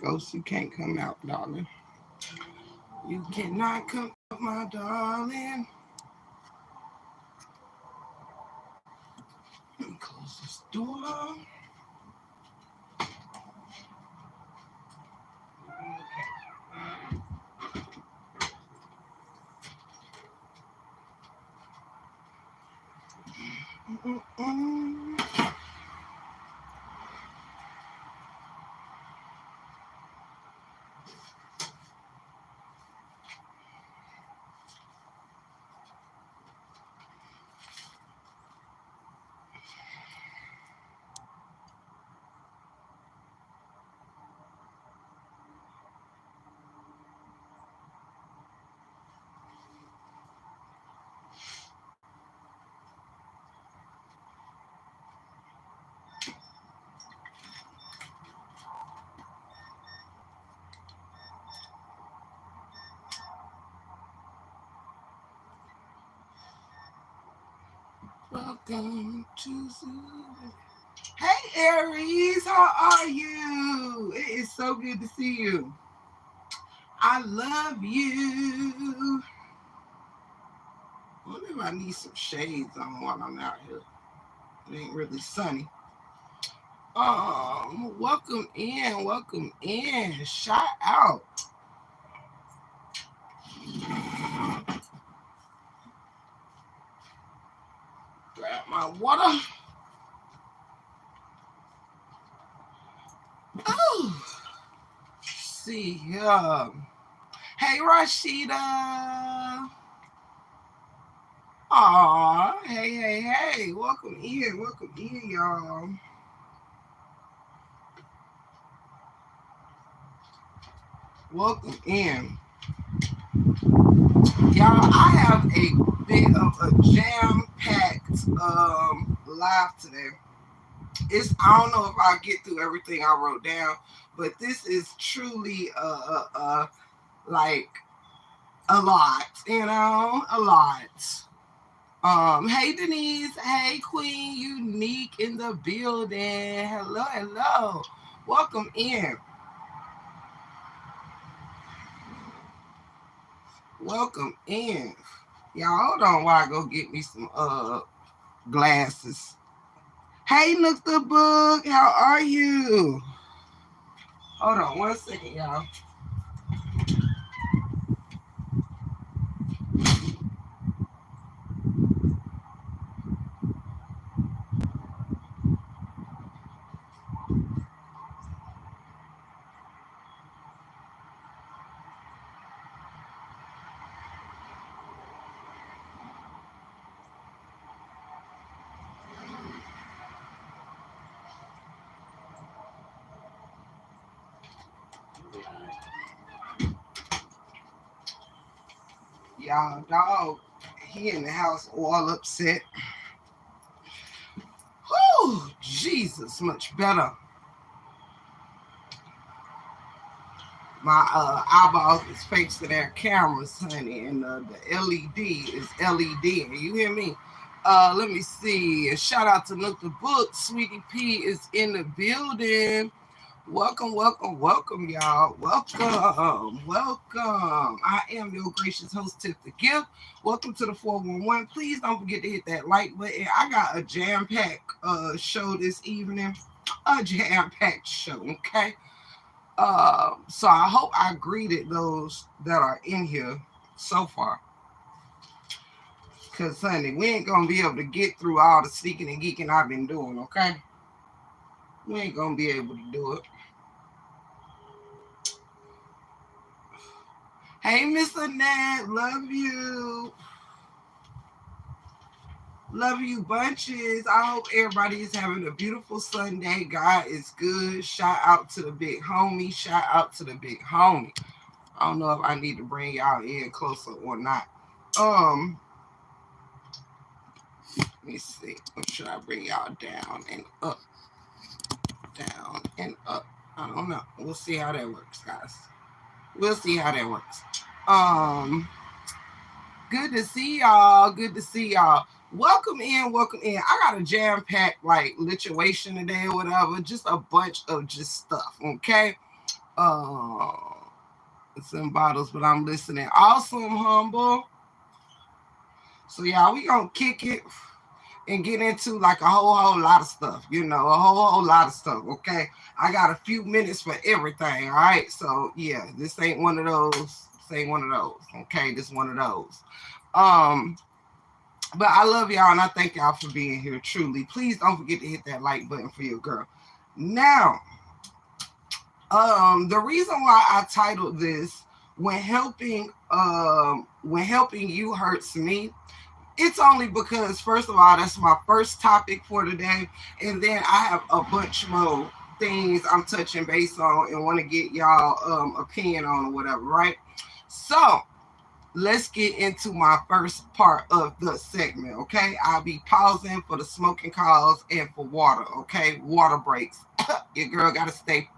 Ghost, you can't come out, darling. You cannot come out, my darling. Let me close this door. Welcome to the... Hey, Aries, how are you? It is so good to see you. I love you. I wonder if I need some shades on while I'm out here. It ain't really sunny. Welcome in. Shout out. Grab my water. Oh, see here. Hey, Rashida. Aw, hey. Welcome in, y'all. Welcome in. Y'all, I have a bit of a jam-packed live today. I don't know if I'll get through everything I wrote down, but this is truly like a lot, a lot. Hey Denise, hey Queen Unique in the building. Hello. Welcome in. Y'all, hold on while I go get me some glasses. Hey Nook the Book, how are you? Hold on 1 second, y'all. Y'all, dog, he in the house all upset. Whew, Jesus, much better. My eyeballs is fixed to their cameras, honey, and the LED is LED. You hear me? Let me see. Shout out to Nook the Book. Sweetie P is in the building. Welcome, y'all. Welcome. I am your gracious host, Tip the Gift. Welcome to the 411. Please don't forget to hit that like button. I got a jam-packed show this evening. A jam-packed show, okay? So I hope I greeted those that are in here so far. Because, honey, we ain't going to be able to get through all the sneaking and geeking I've been doing, okay? We ain't going to be able to do it. Hey, Miss Annette, love you. Love you bunches. I hope everybody is having a beautiful Sunday. God is good. Shout out to the big homie. I don't know if I need to bring y'all in closer or not. Let me see. Or should I bring y'all down and up? Down and up. I don't know. We'll see how that works, guys. Good to see y'all. Welcome in, welcome in. I got a jam-packed like lituation today or whatever, just a bunch of just stuff, okay? Uh it's in bottles, but I'm listening. Awesome, humble. So yeah, we gonna kick it and get into like a whole lot of stuff, a whole lot of stuff, okay? I got a few minutes for everything, all right? So yeah, this ain't one of those, okay? This one of those. Um, but I love y'all and I thank y'all for being here, truly. Please don't forget to hit that like button for your girl. Now, the reason why I titled this when helping you hurts me, it's only because, first of all, that's my first topic for today, and then I have a bunch more things I'm touching base on and want to get y'all opinion on or whatever, right? So let's get into my first part of the segment, okay? I'll be pausing for the smoking calls and for water, okay? Water breaks. Your girl gotta stay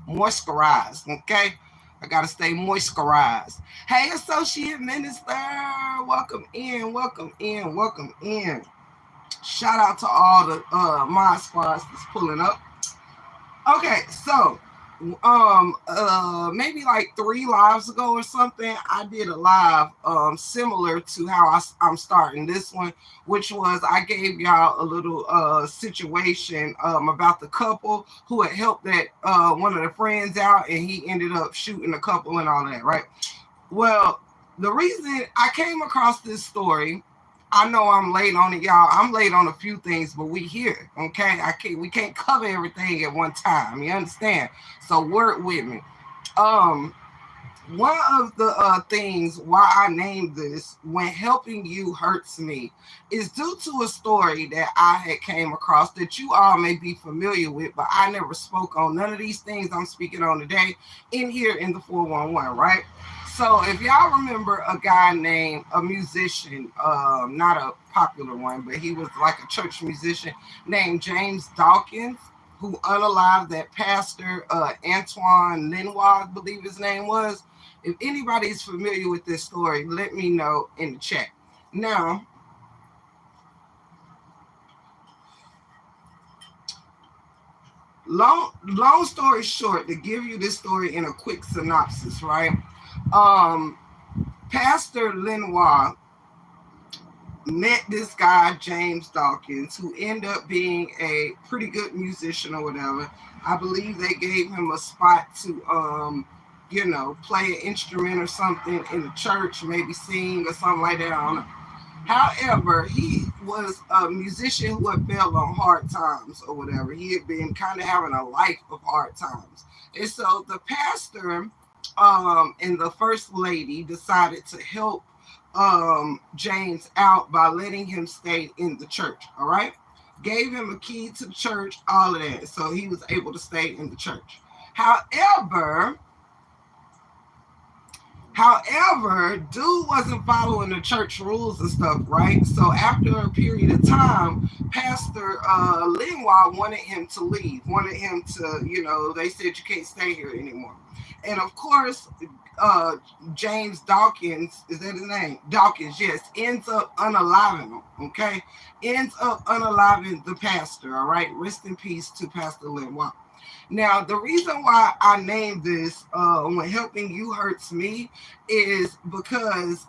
moisturized, okay? I gotta stay moisturized. Hey, Associate Minister, welcome in, welcome in, welcome in. Shout out to all the mod squads that's pulling up. Okay, so maybe like 3 lives ago or something, I did a live similar to how I'm starting this one, which was I gave y'all a little situation about the couple who had helped that one of the friends out, and he ended up shooting the couple and all that, right? Well, the reason I came across this story, I know I'm late on it, y'all. I'm late on a few things, but we here, okay? We can't cover everything at one time. You understand? So work with me. Um, One of the things why I named this "When Helping You Hurts Me" is due to a story that I had came across that you all may be familiar with, but I never spoke on none of these things I'm speaking on today in here in the 411, right? So if y'all remember a guy named a musician, not a popular one, but he was like a church musician named James Dawkins, who unalived that pastor Antoine Lenoir, I believe his name was. If anybody's familiar with this story, let me know in the chat. Now, long story short, to give you this story in a quick synopsis, right? Um, Pastor Lenoir met this guy James Dawkins, who ended up being a pretty good musician or whatever. I believe they gave him a spot to play an instrument or something in the church, maybe sing or something like that. I don't know. However, he was a musician who had fell on hard times or whatever. He had been kind of having a life of hard times. And so the pastor and the first lady decided to help James out by letting him stay in the church. All right. Gave him a key to the church, all of that. So he was able to stay in the church. However, dude wasn't following the church rules and stuff, right? So after a period of time, Pastor Lenoir wanted him to leave, wanted him to, they said you can't stay here anymore. And of course, uh, James Dawkins, is that his name? Dawkins, yes, ends up unaliving him, okay? Ends up unaliving the pastor, all right? Rest in peace to Pastor Lenoir. Now, the reason why I named this "When Helping You Hurts Me" is because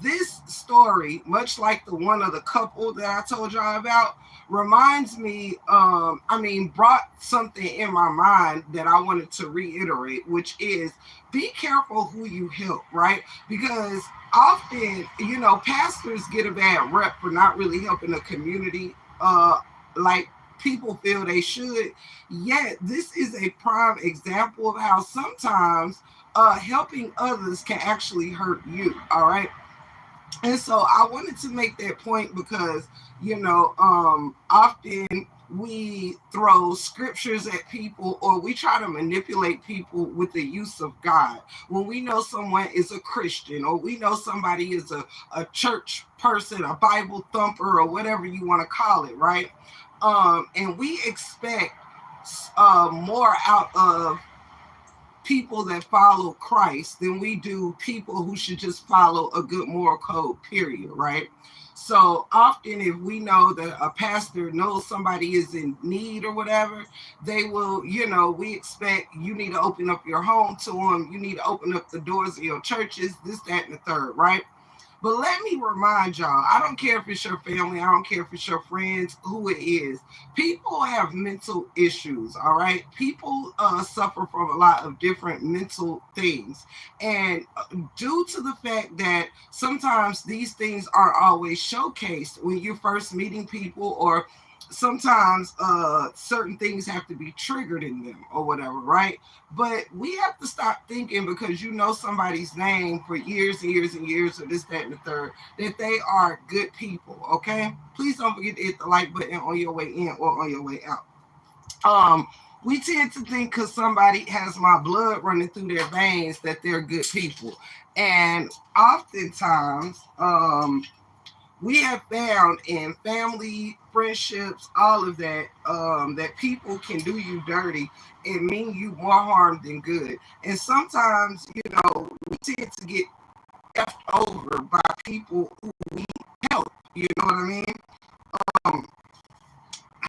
this story, much like the one of the couple that I told y'all about, reminds me, brought something in my mind that I wanted to reiterate, which is be careful who you help, right? Because often, pastors get a bad rep for not really helping the community. Like people feel they should. Yet, this is a prime example of how sometimes helping others can actually hurt you. All right. And so I wanted to make that point because, often we throw scriptures at people or we try to manipulate people with the use of God. When we know someone is a Christian or we know somebody is a church person, a Bible thumper, or whatever you want to call it, right? And we expect more out of people that follow Christ than we do people who should just follow a good moral code, period, right? So often, if we know that a pastor knows somebody is in need or whatever, they will, we expect you need to open up your home to them. You need to open up the doors of your churches, this, that, and the third, right? But let me remind y'all, I don't care if it's your family, I don't care if it's your friends, who it is. People have mental issues, all right? People suffer from a lot of different mental things. And due to the fact that sometimes these things aren't always showcased when you're first meeting people, or sometimes certain things have to be triggered in them or whatever, right? But we have to stop thinking because you know somebody's name for years and years and years, or this, that, and the third, that they are good people, okay? Please don't forget to hit the like button on your way in or on your way out. We tend to think because somebody has my blood running through their veins that they're good people. And oftentimes, we have found in family, friendships, all of that, that people can do you dirty and mean you more harm than good. And sometimes, we tend to get effed over by people who need help. You know what I mean? Um,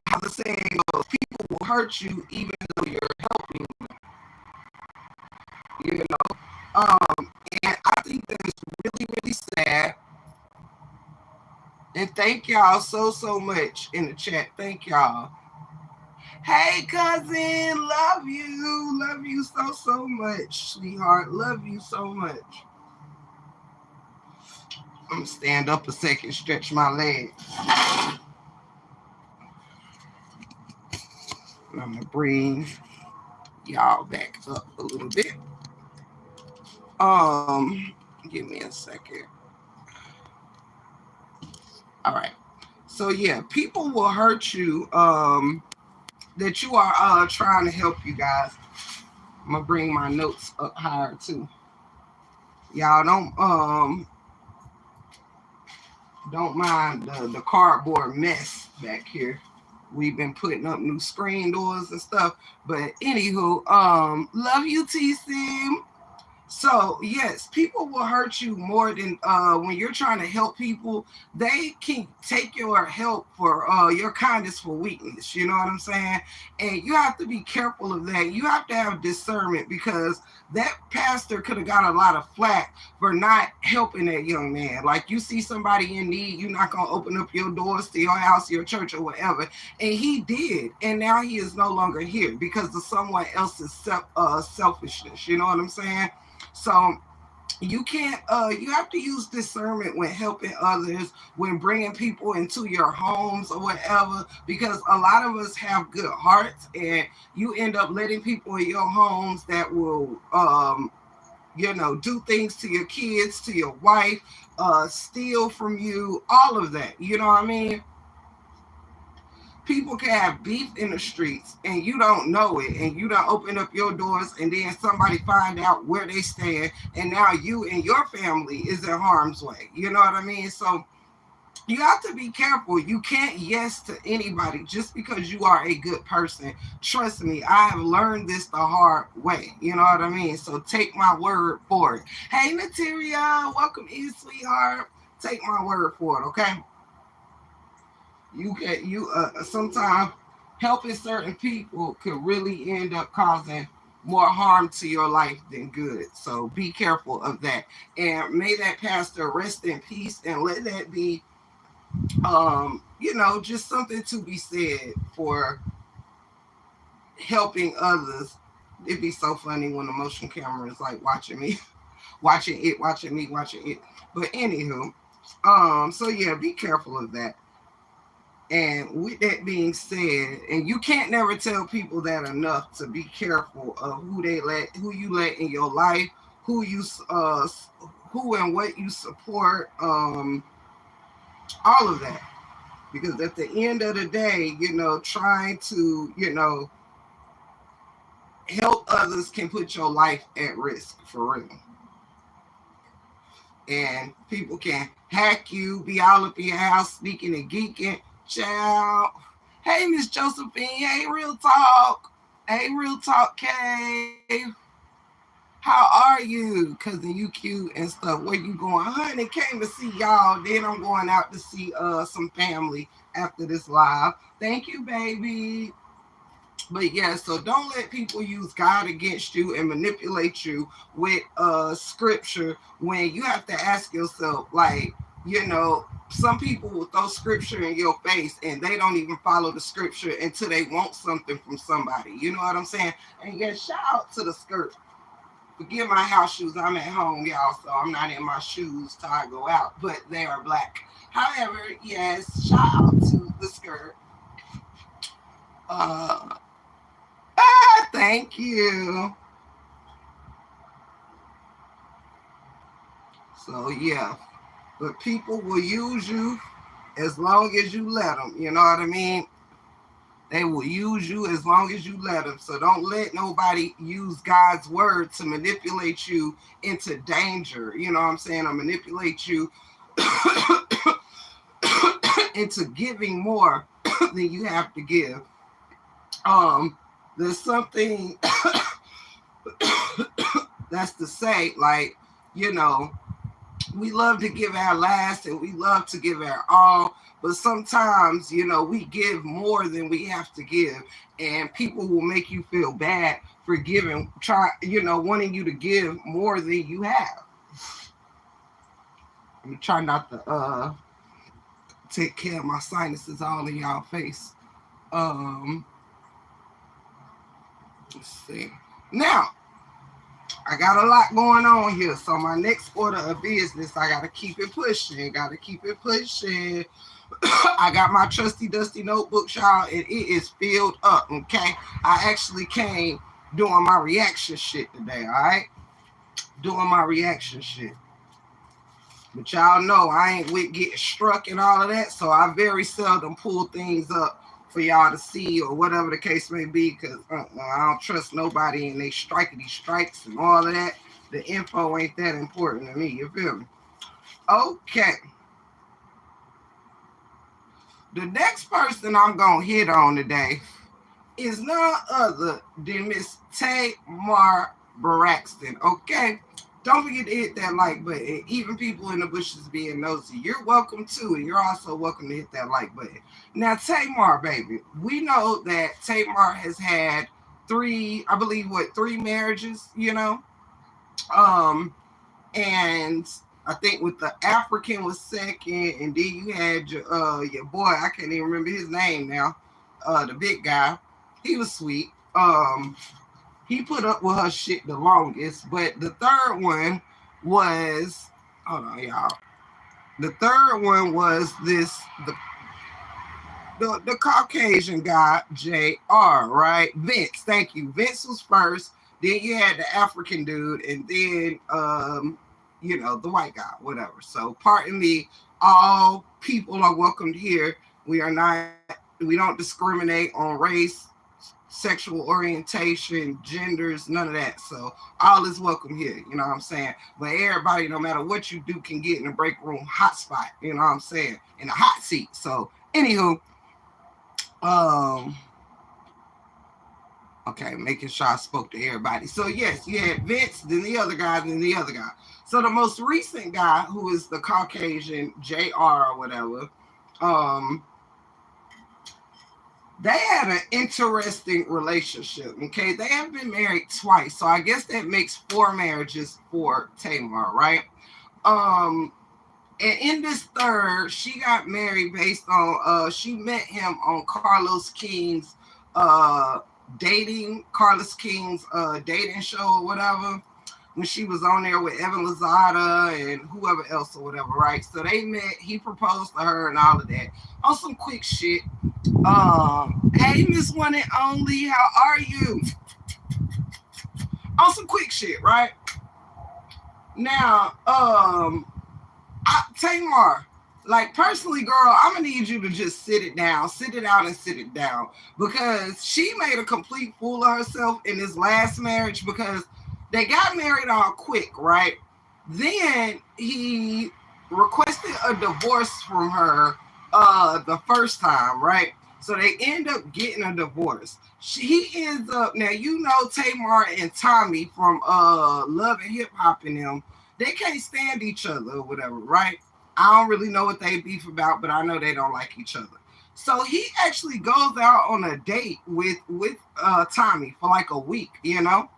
how the saying goes, people will hurt you even though you're helping them, you know? And I think that is really, really sad. And thank y'all so much in the chat. Thank y'all. Hey, cousin, love you. Love you so much, sweetheart. Love you so much. I'm going to stand up a second, stretch my legs. And I'm going to bring y'all back up a little bit. Give me a second. All right. So, yeah, people will hurt you that you are trying to help you guys. I'm going to bring my notes up higher, too. Y'all don't mind the cardboard mess back here. We've been putting up new screen doors and stuff. But anywho, love you, TC. So yes, people will hurt you more than when you're trying to help people. They can take your help for your kindness for weakness. You know what I'm saying? And you have to be careful of that. You have to have discernment, because that pastor could have got a lot of flack for not helping that young man. Like, you see somebody in need, you're not gonna open up your doors to your house, your church, or whatever. And he did, and now he is no longer here because of someone else's selfishness. You know what I'm saying? So you can't you have to use discernment when helping others, when bringing people into your homes or whatever, because a lot of us have good hearts, and you end up letting people in your homes that will do things to your kids, to your wife, steal from you, all of that. You know what I mean? People can have beef in the streets and you don't know it, and you don't open up your doors, and then somebody find out where they stand, and now you and your family is in harm's way. You know what I mean? So you have to be careful. You can't yes to anybody just because you are a good person. Trust me, I have learned this the hard way. You know what I mean? So take my word for it. Hey, Materia, welcome in, sweetheart. Take my word for it, okay? Sometimes helping certain people could really end up causing more harm to your life than good. So be careful of that. And may that pastor rest in peace, and let that be just something to be said for helping others. It'd be so funny when the motion camera is like watching me, watching me, watching it. But anywho, so yeah, be careful of that. And with that being said, and you can't never tell people that enough, to be careful of who you let in your life, who and what you support, all of that. Because at the end of the day, trying to, help others can put your life at risk, for real. And people can hack you, be all up in your house, sneaking and geeking. Child. Hey, Miss Josephine. Hey, Real Talk. Hey, Real Talk Cave. How are you? Cousin, you cute and stuff. Where you going? Honey, came to see y'all. Then I'm going out to see some family after this live. Thank you, baby. But yeah, so don't let people use God against you and manipulate you with scripture when you have to ask yourself, like, some people will throw scripture in your face and they don't even follow the scripture until they want something from somebody. You know what I'm saying? And yeah, shout out to the skirt. Forgive my house shoes. I'm at home, y'all, so I'm not in my shoes till I go out, but they are black. However, yes, shout out to the skirt. Uh, thank you. So yeah, but people will use you as long as you let them. You know what I mean? They will use you as long as you let them. So don't let nobody use God's word to manipulate you into danger. You know what I'm saying? Or manipulate you into giving more than you have to give. There's something that's to say, like, you know, we love to give our last and we love to give our all, but sometimes, we give more than we have to give, and people will make you feel bad for giving, wanting you to give more than you have. I'm trying not to take care of my sinuses all in y'all face. Let's see. Now, I got a lot going on here. So my next order of business, I got to keep it pushing. I got my trusty dusty notebook, y'all, and it is filled up, okay? I actually came doing my reaction shit today, all right? Doing my reaction shit. But y'all know I ain't with getting struck and all of that, so I very seldom pull things up for y'all to see or whatever the case may be, because I don't trust nobody and they strikety strikes and all of that. The info ain't that important to me, you feel me? Okay. The next person I'm going to hit on today is none other than Miss Tamar Braxton, okay? Don't forget to hit that like button. Even people in the bushes being nosy, you're welcome to it. You're also welcome to hit that like button. Now, Tamar, baby, we know that Tamar has had three marriages, and I think with the African was second, and then you had your boy, I can't even remember his name now, the big guy. He was sweet. He put up with her shit the longest, but the third one was, hold on, y'all. The third one was the Caucasian guy, JR, right? Vince, thank you. Vince was first. Then you had the African dude, and then the white guy, whatever. So pardon me, all people are welcomed here. We don't discriminate on race, sexual orientation, genders, none of that. So all is welcome here, you know what I'm saying? But everybody, no matter what you do, can get in the break room hot spot, you know what I'm saying? In a hot seat. So anywho, okay, making sure I spoke to everybody. So yes, you had Vince, then the other guy, then the other guy. So the most recent guy, who is the Caucasian JR or whatever, they had an interesting relationship. Okay, they have been married twice, so I guess that makes 4 marriages for Tamar, right? And in this third, she got married based on she met him on Carlos King's dating show or whatever, when she was on there with Evan Lozada and whoever else or whatever, right? So they met, he proposed to her and all of that on some quick shit. Hey, Miss One and Only, how are you? On some quick shit, right? Now, Tamar, like personally, girl, I'm gonna need you to just sit it down, because she made a complete fool of herself in this last marriage, because they got married all quick, right? Then he requested a divorce from her the first time, right? So they end up getting a divorce. He ends up now. You know Tamar and Tommy from Love and Hip Hop and them. They can't stand each other or whatever, right? I don't really know what they beef about, but I know they don't like each other. So he actually goes out on a date with Tommy for like a week. You know,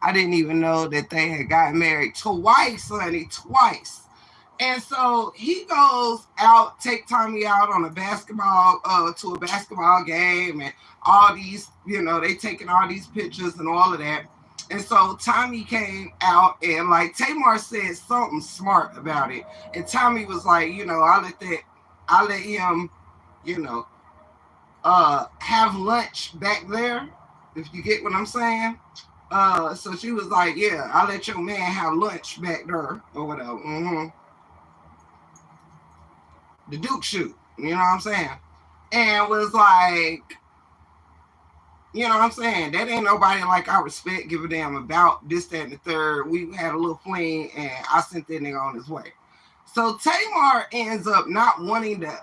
I didn't even know that they had gotten married twice, honey, twice. And so he goes out, take Tommy out on a basketball, to a basketball game, and all these, they taking all these pictures and all of that. And so Tommy came out and like Tamar said something smart about it. And Tommy was like, I let him, you know, have lunch back there, if you get what I'm saying. So she was like, yeah, I'll let your man have lunch back there or whatever. The Duke shoot, you know what I'm saying? And was like, you know what I'm saying? That ain't nobody like I respect, give a damn about this, that, and the third. We had a little fling and I sent that nigga on his way. So Tamar ends up not wanting to,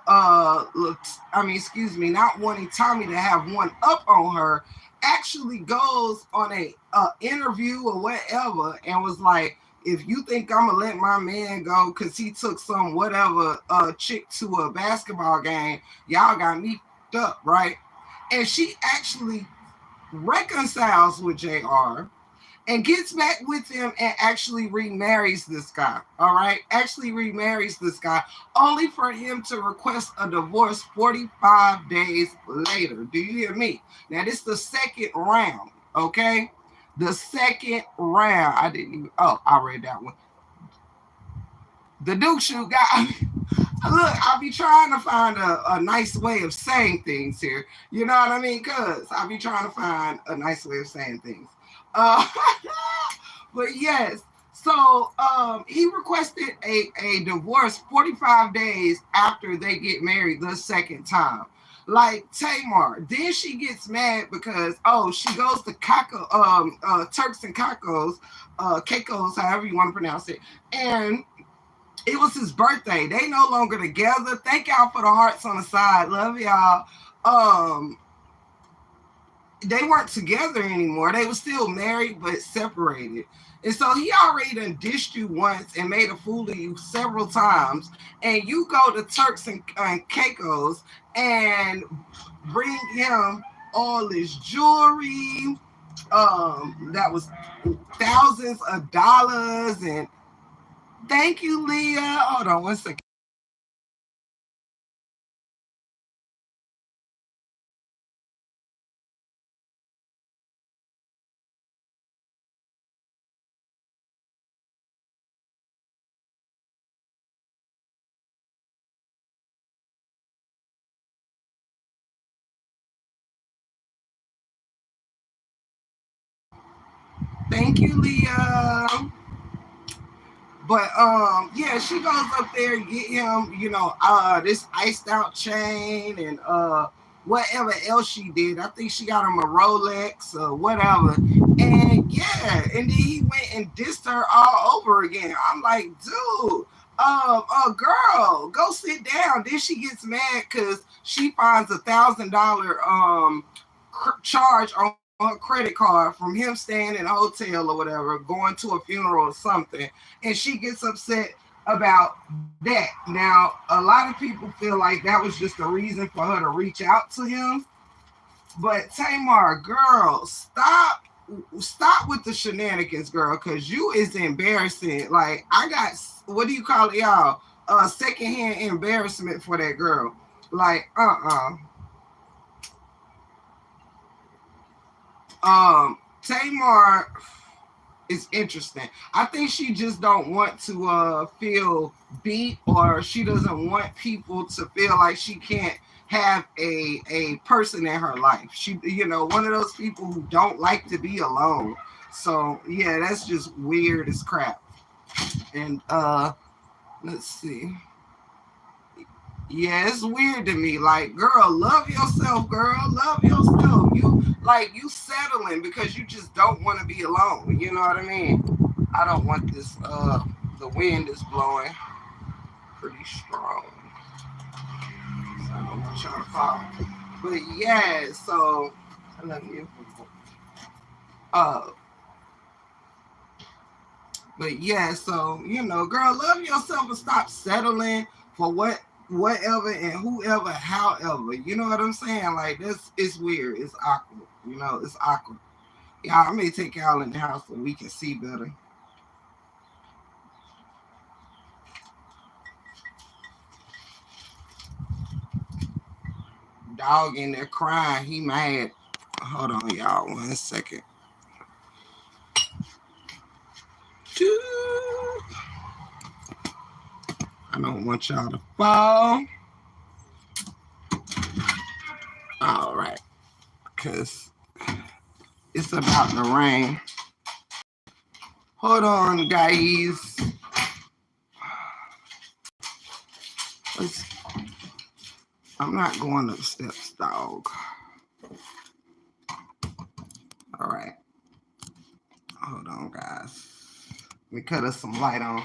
not wanting Tommy to have one up on her, actually goes on a interview or whatever and was like, if you think I'm gonna let my man go because he took some whatever chick to a basketball game, y'all got me fucked up, right? And she actually reconciles with JR and gets back with him and actually remarries this guy. All right, actually remarries this guy, only for him to request a divorce 45 days later. Do you hear me? Now this is the second round. Okay, the second round. I didn't even. Oh, I read that one. The Duke shoot guy. Look, I'll be trying to find a nice way of saying things here. You know what I mean? Cause I'll be trying to find a nice way of saying things. Uh, but yes, so he requested a divorce 45 days after they get married the second time. Like Tamar, then she gets mad because she goes to Turks and Caicos, however you want to pronounce it, and it was his birthday. They no longer together. Thank y'all for the hearts on the side. Love y'all. They weren't together anymore. They were still married but separated. And so he already done dished you once and made a fool of you several times. And you go to Turks and Caicos and bring him all his jewelry. That was thousands of dollars. And thank you, Leah. Hold on one second. Thank you, Leah. But yeah, she goes up there and get him, this iced out chain and whatever else she did. I think she got him a Rolex or whatever. And yeah, and then he went and dissed her all over again. I'm like, dude, girl, go sit down. Then she gets mad because she finds $1,000 charge on her credit card from him staying in a hotel or whatever, going to a funeral or something, and she gets upset about that. Now, a lot of people feel like that was just a reason for her to reach out to him. But Tamar, girl, stop with the shenanigans, girl, because you is embarrassing. Like, I got, what do you call it, y'all? Secondhand embarrassment for that girl. Like, Tamar is interesting. I think she just don't want to feel beat, or she doesn't want people to feel like she can't have a person in her life. She, one of those people who don't like to be alone. So yeah, that's just weird as crap. And let's see. Yeah, it's weird to me. Like, girl, love yourself, girl. Love yourself. You settling because you just don't want to be alone. You know what I mean? I don't want this. The wind is blowing pretty strong. So I'm trying to fall. But yeah, so I love you. Uh, but yeah, so girl, love yourself and stop settling for whatever and whoever, however. You know what I'm saying? Like this, it's weird. It's awkward. It's awkward. Yeah, I may take y'all in the house so we can see better. Dog in there crying. He mad. Hold on, y'all. 1 second. I don't want y'all to fall. All right. Because it's about to rain. Hold on, guys. I'm not going up steps, dog. All right. Hold on, guys. Let me cut us some light on.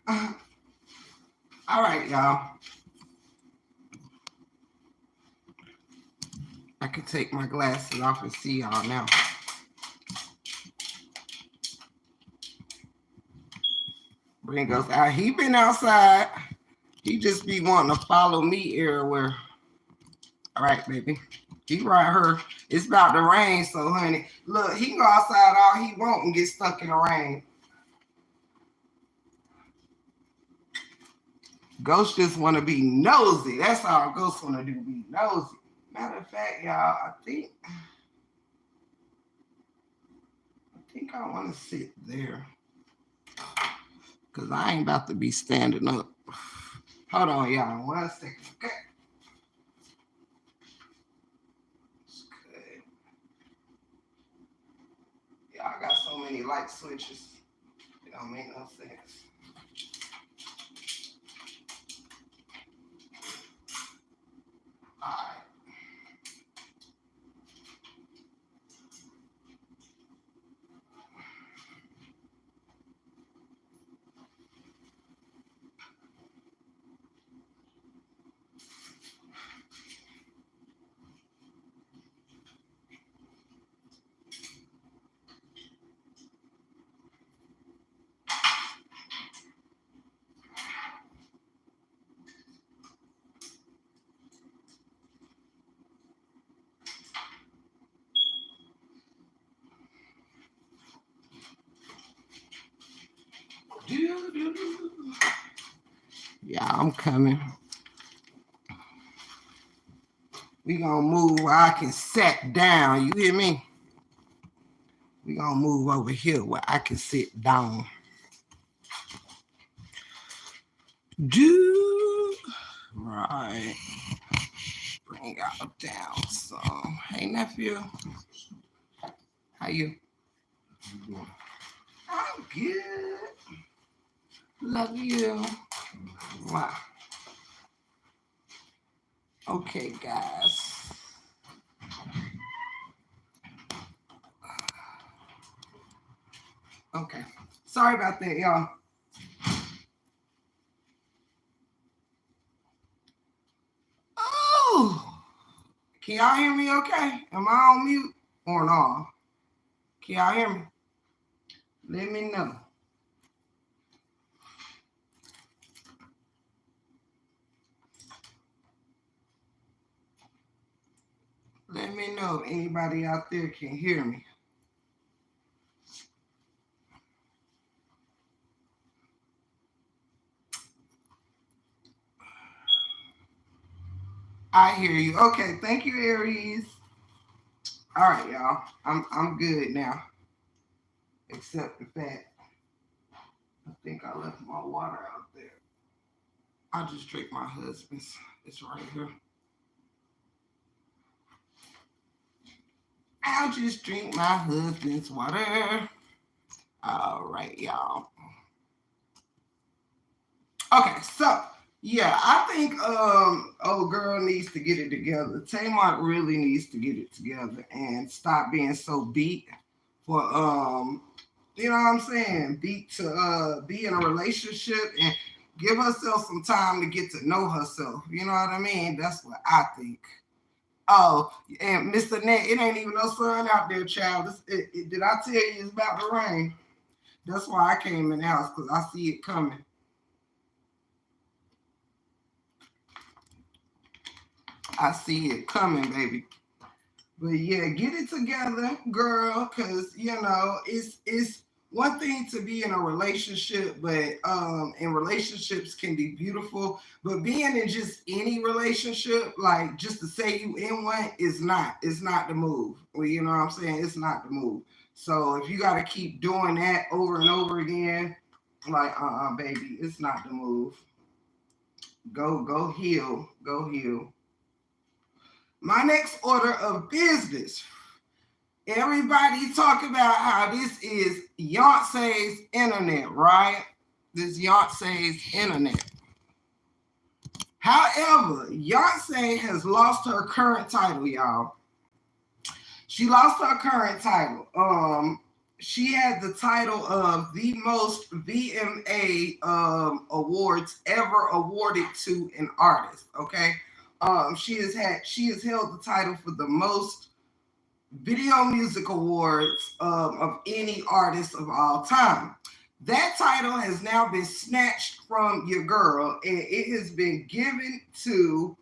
Okay. All right, y'all. I can take my glasses off and see y'all now. Bring us out. He been outside. He just be wanting to follow me everywhere. All right, baby. He right here. It's about to rain, so honey, look, he can go outside all he want and get stuck in the rain. Ghosts just want to be nosy. That's all ghosts want to do, be nosy. Matter of fact, y'all, I think I want to sit there. Because I ain't about to be standing up. Hold on, y'all. 1 second. Okay. Good. Y'all got so many light switches. It don't make no sense. All right. Yeah, I'm coming. We gonna move where I can sit down. You hear me? We gonna move over here where I can sit down. Right. Bring y'all down some. Hey nephew. How you? I'm good. Love you. Wow. Okay, guys. Okay. Sorry about that, y'all. Oh. Can y'all hear me okay? Am I on mute or not? Can y'all hear me? Let me know. Let me know if anybody out there can hear me. I hear you. Okay, thank you, Aries. All right, y'all. I'm good now. Except the fact I think I left my water out there. I'll just drink my husband's. It's right here. I'll just drink my husband's water. All right, y'all. Okay, so Yeah, I think old girl needs to get it together. Tamar really needs to get it together and stop being so beat for you know what I'm saying, beat to be in a relationship and give herself some time to get to know herself. You know what I mean? That's what I think. Oh, and Mr. Net, it ain't even no sun out there, child. Did I tell you it's about to rain? That's why I came in the house because I see it coming. I see it coming, baby. But yeah, get it together, girl, because you know it's one thing to be in a relationship, but and relationships can be beautiful, but being in just any relationship, like just to say you in one, is not. It's not the move. Well, you know what I'm saying? It's not the move. So if you got to keep doing that over and over again, like baby, it's not the move. Go heal, go heal. My next order of business. Everybody talk about how this is Beyonce's internet, right? This Beyonce's internet. However, Beyonce has lost her current title, y'all. She lost her current title. She had the title of the most VMA awards ever awarded to an artist. Okay, she has held the title for the most Video Music Awards of any artist of all time. That title has now been snatched from your girl, and it has been given to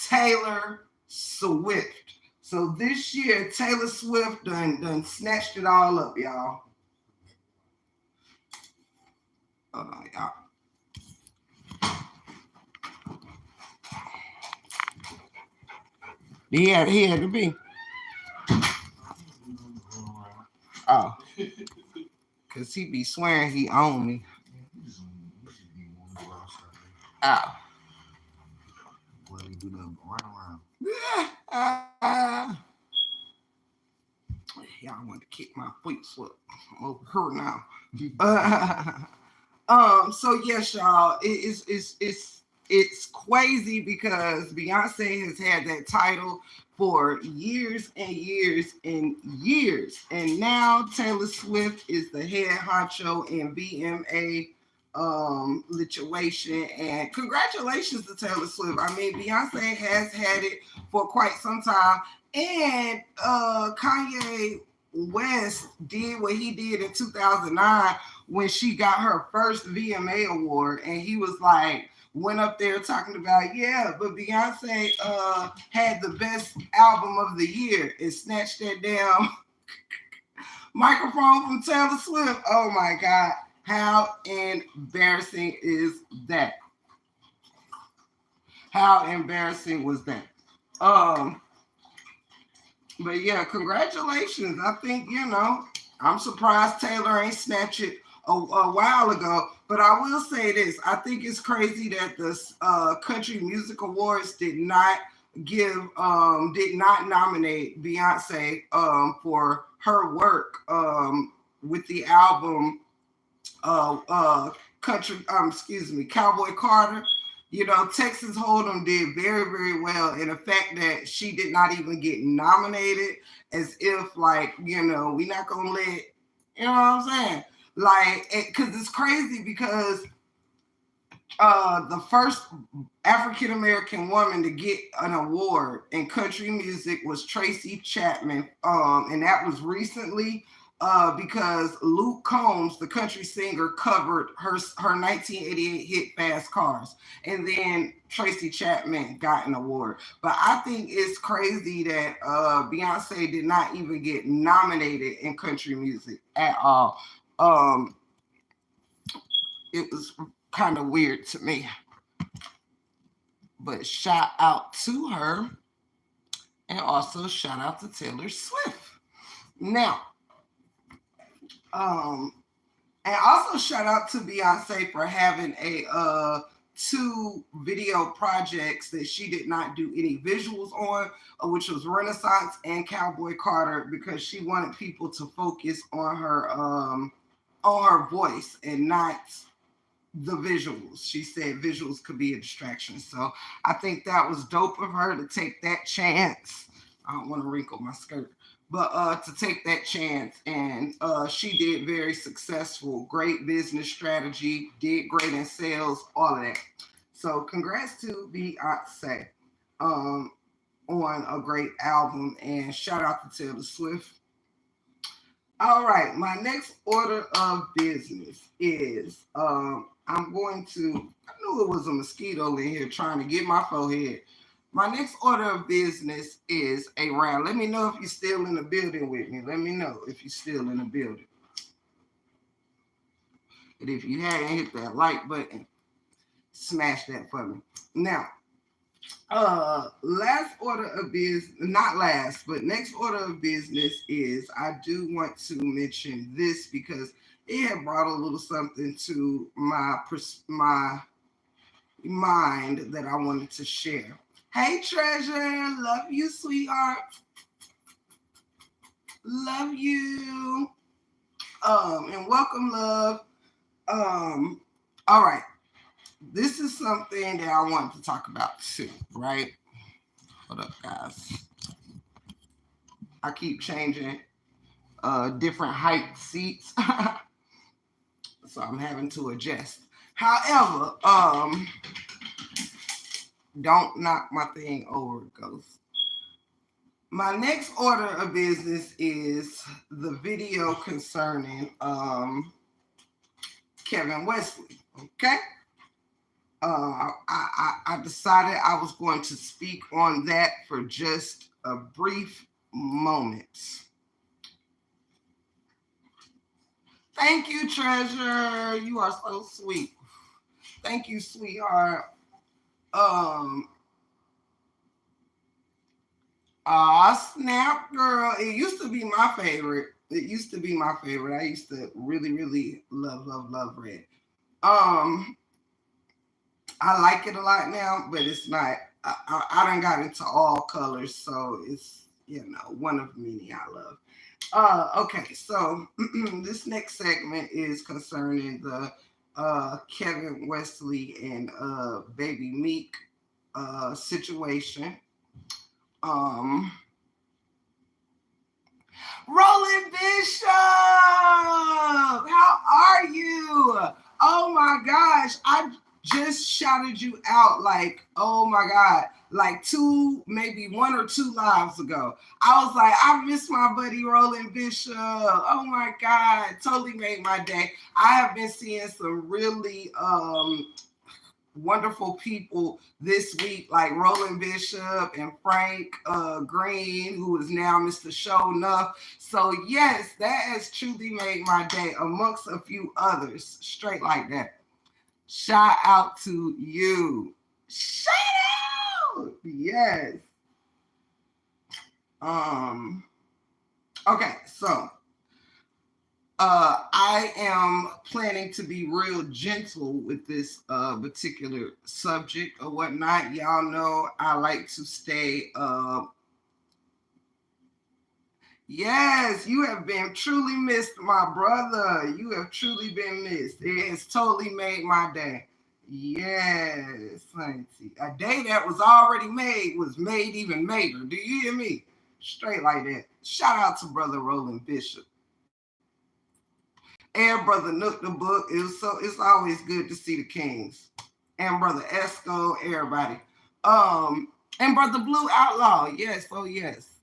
Taylor Swift. So this year, Taylor Swift done snatched it all up, y'all. Y'all. He had to be. Oh, cause he be swearing he own me. Oh. Y'all want to kick my feet slip. I'm over here now. So yes, y'all, it's crazy because Beyonce has had that title for years and years and years, and now Taylor Swift is the head honcho in VMA lituation. And congratulations to Taylor Swift. I mean, Beyonce has had it for quite some time, and Kanye West did what he did in 2009 when she got her first VMA award, and he was like, went up there talking about, yeah, but Beyonce had the best album of the year and snatched that damn microphone from Taylor Swift. Oh my God. How embarrassing is that? How embarrassing was that? Um, but yeah, congratulations. I think, you know, I'm surprised Taylor ain't snatched it a while ago. But I will say this: I think it's crazy that the Country Music Awards did not nominate Beyonce for her work with the album country excuse me, Cowboy Carter. You know, Texas Hold'em did very, very well. And the fact that she did not even get nominated, as if like, you know, we not gonna let, you know what I'm saying? Like, because it's crazy because the first African American woman to get an award in country music was Tracy Chapman, and that was recently because Luke Combs, the country singer, covered her 1988 hit "Fast Cars," and then Tracy Chapman got an award. But I think it's crazy that Beyonce did not even get nominated in country music at all. Um, it was kind of weird to me. But shout out to her, and also shout out to Taylor Swift. Now, um, and also shout out to Beyonce for having a two video projects that she did not do any visuals on, which was Renaissance and Cowboy Carter, because she wanted people to focus on her voice and not the visuals. She said visuals could be a distraction. So I think that was dope of her to take that chance. I don't want to wrinkle my skirt, but to take that chance, and she did very successful. Great business strategy, did great in sales, all of that. So congrats to Beyonce um, on a great album, and shout out to Taylor Swift. All right, my next order of business is I'm going to. I knew it was a mosquito in here trying to get my forehead. My next order of business is a round. Let me know if you're still in the building with me. Let me know if you're still in the building. And if you hadn't hit that like button, smash that for me. Now, last order of business, not last, but next order of business is I do want to mention this because it had brought a little something to my mind that I wanted to share. Hey Treasure, love you, sweetheart. Love you. And welcome, love. All right. This is something that I wanted to talk about too, right? Hold up, guys. I keep changing different height seats. So I'm having to adjust. However, don't knock my thing over, Ghost. My next order of business is the video concerning Kevin Wesley. Okay. I decided I was going to speak on that for just a brief moment. Thank you, Treasure. You are so sweet. Thank you, sweetheart. Snap, girl. It used to be my favorite. It used to be my favorite. I used to really, really love red. I like it a lot now, but it's not. I done got into all colors, so it's one of many I love. Okay, so this next segment is concerning the Kevin Wesley and baby Meek situation. Roland Bishop, how are you? Oh my gosh, I just shouted you out like, oh my God, like maybe 1 or 2 lives ago. I was like, I miss my buddy Roland Bishop. Oh my God, totally made my day. I have been seeing some really wonderful people this week, like Roland Bishop and Frank Green, who is now Mr. Show Enough. So yes, that has truly made my day, amongst a few others, straight like that. Shout out to you. Shout out. Yes. Okay, so I am planning to be real gentle with this particular subject or whatnot. Y'all know I like to stay. Yes, you have been truly missed, my brother. You have truly been missed. It has totally made my day. Yes, auntie. A day that was already made was made even mader. Do you hear me? Straight like that. Shout out to brother Roland Bishop. And brother Nook the Book. It's always good to see the Kings. And brother Esco, everybody. And brother Blue Outlaw. Yes, oh yes.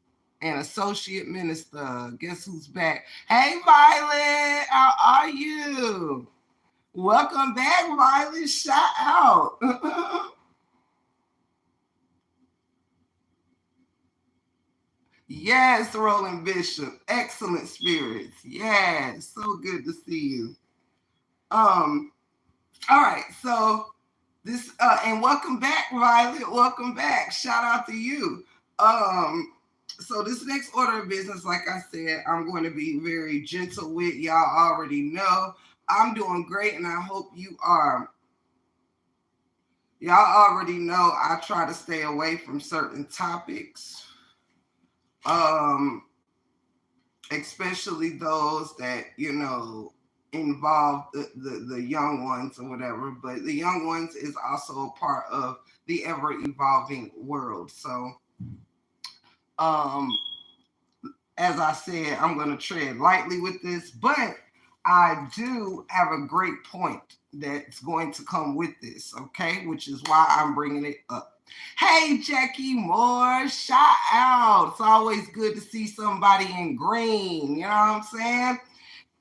And associate minister. Guess who's back? Hey Violet, how are you? Welcome back, Violet. Shout out. Yes, Roland Bishop. Excellent spirits. Yes, so good to see you. All right, so this and welcome back, Violet. Welcome back. Shout out to you. So this next order of business, like I said, I'm going to be very gentle with. Y'all already know I'm doing great, and I hope you are. Y'all already know I try to stay away from certain topics. Especially those that, involve the young ones or whatever, but the young ones is also a part of the ever evolving world. So um as I said, I'm going to tread lightly with this, but I do have a great point that's going to come with this, okay? Which is why I'm bringing it up. Hey, Jackie Moore, shout out. It's always good to see somebody in green, you know what I'm saying?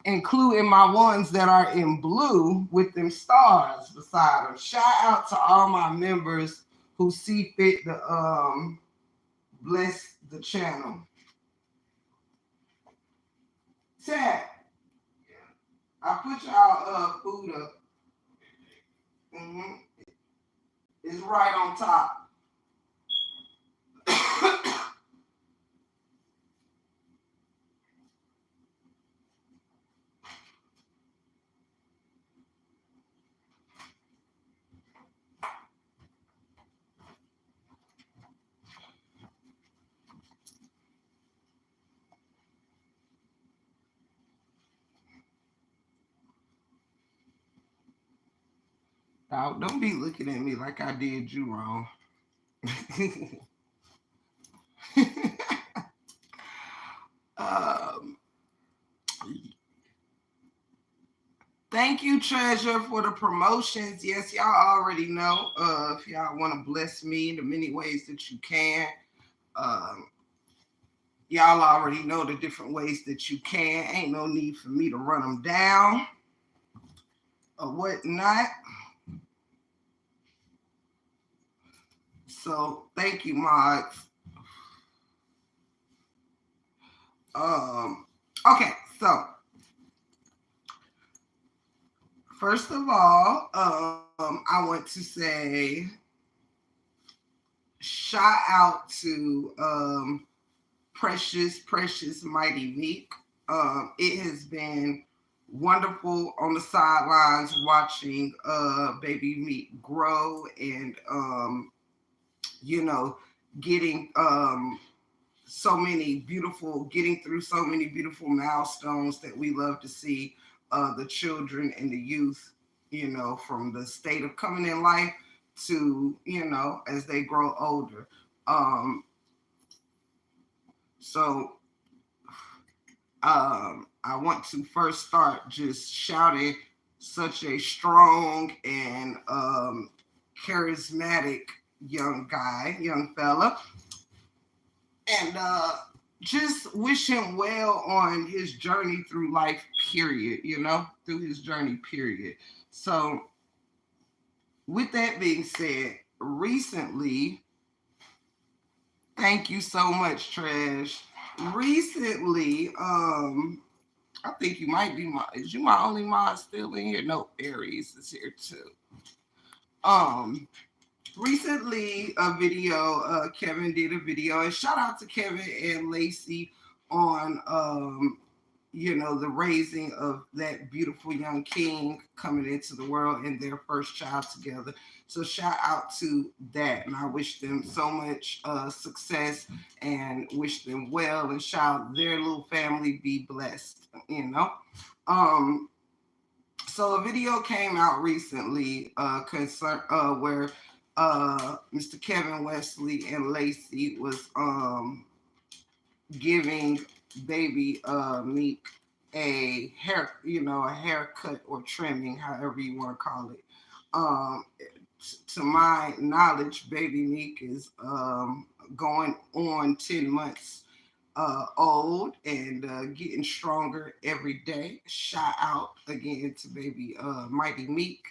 Including my ones that are in blue with them stars beside them. Shout out to all my members who see fit to bless the channel. Chat, I put y'all food up. Mm-hmm. It's right on top. Now, don't be looking at me like I did you wrong. um, Thank you, Treasure, for the promotions. Yes, y'all already know. If y'all want to bless me in the many ways that you can, um, y'all already know the different ways that you can. Ain't no need for me to run them down or whatnot. So thank you, mods. Okay, so first of all, I want to say shout out to precious mighty Meek. It has been wonderful on the sidelines watching baby Meek grow and you know getting getting through so many beautiful milestones that we love to see the children and the youth, from the state of coming in life to, as they grow older. So I want to first start just shouting such a strong and charismatic young fella, and just wish him well on his journey through life, period, through his journey, period. So, with that being said, recently, thank you so much, Trash. Recently, I think you might be is you my only mod still in here? No, Aries is here too. Recently Kevin did a video, and shout out to Kevin and Lacey on the raising of that beautiful young king coming into the world and their first child together. So shout out to that, and I wish them so much success and wish them well, and shout their little family be blessed. So a video came out recently where Mr. Kevin, Wesley, and Lacey was giving baby Meek a haircut or trimming, however you want to call it. To my knowledge, baby Meek is going on 10 months old and getting stronger every day. Shout out again to baby Mighty Meek.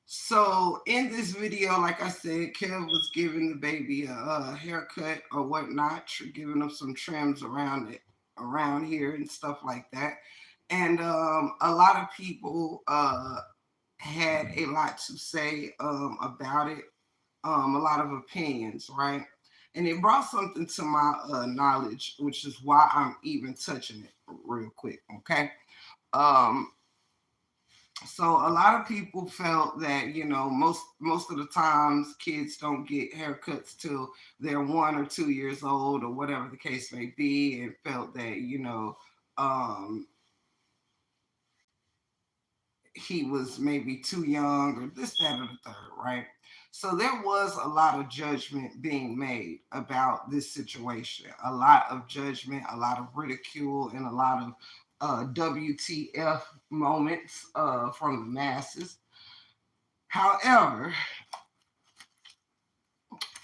So in this video, like I said, Kev was giving the baby a haircut or whatnot, giving him some trims around here and stuff like that. And a lot of people had a lot to say about it, a lot of opinions, right? And it brought something to my knowledge, which is why I'm even touching it real quick, okay? So a lot of people felt that most of the times kids don't get haircuts till they're 1 or 2 years old or whatever the case may be, and felt that um, he was maybe too young or this, that, or the third, right? So there was a lot of judgment being made about this situation, a lot of judgment, a lot of ridicule, and a lot of WTF moments from the masses. However,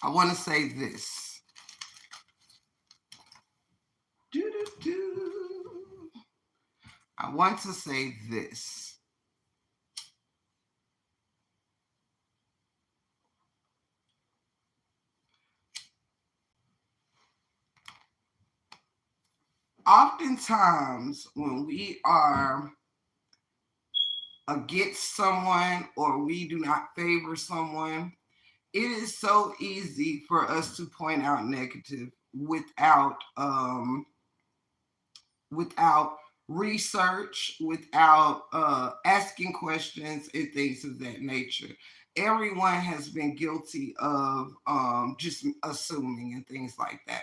I want to say this. Doo-doo-doo. I want to say this. Oftentimes, when we are against someone or we do not favor someone, it is so easy for us to point out negative without research, without asking questions and things of that nature. Everyone has been guilty of just assuming and things like that.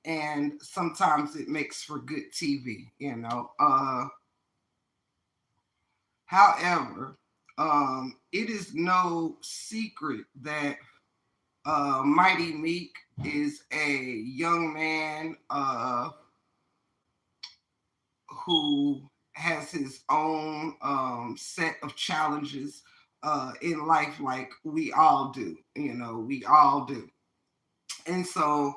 And sometimes it makes for good TV, you know. However, it is no secret that Mighty Meek is a young man who has his own set of challenges in life, like we all do. You know, we all do. And so,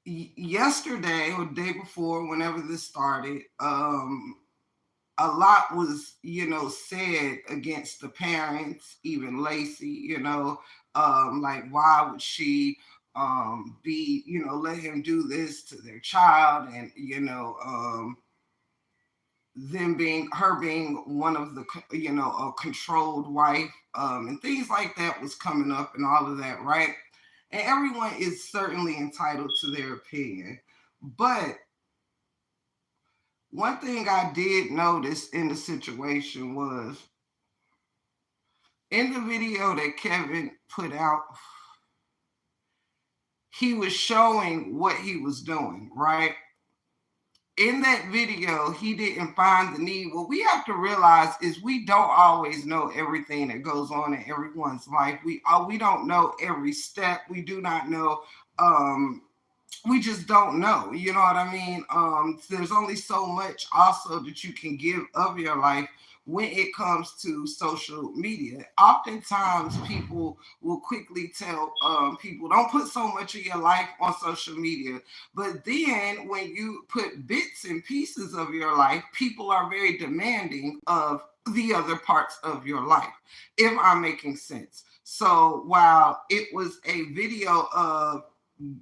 yesterday or the day before, whenever this started, a lot was, said against the parents, even Lacey, like why would she be, let him do this to their child, and them being her being one of the a controlled wife, and things like that was coming up and all of that, right? And everyone is certainly entitled to their opinion, but one thing I did notice in the situation was in the video that Kevin put out, he was showing what he was doing, right? In that video, he didn't find the need. What we have to realize is we don't always know everything that goes on in everyone's life. We don't know every step. We do not know we just don't know. You know what I mean? There's only so much also that you can give of your life when it comes to social media. Oftentimes, people will quickly tell people, don't put so much of your life on social media. But then when you put bits and pieces of your life, people are very demanding of the other parts of your life, if I'm making sense. So while it was a video of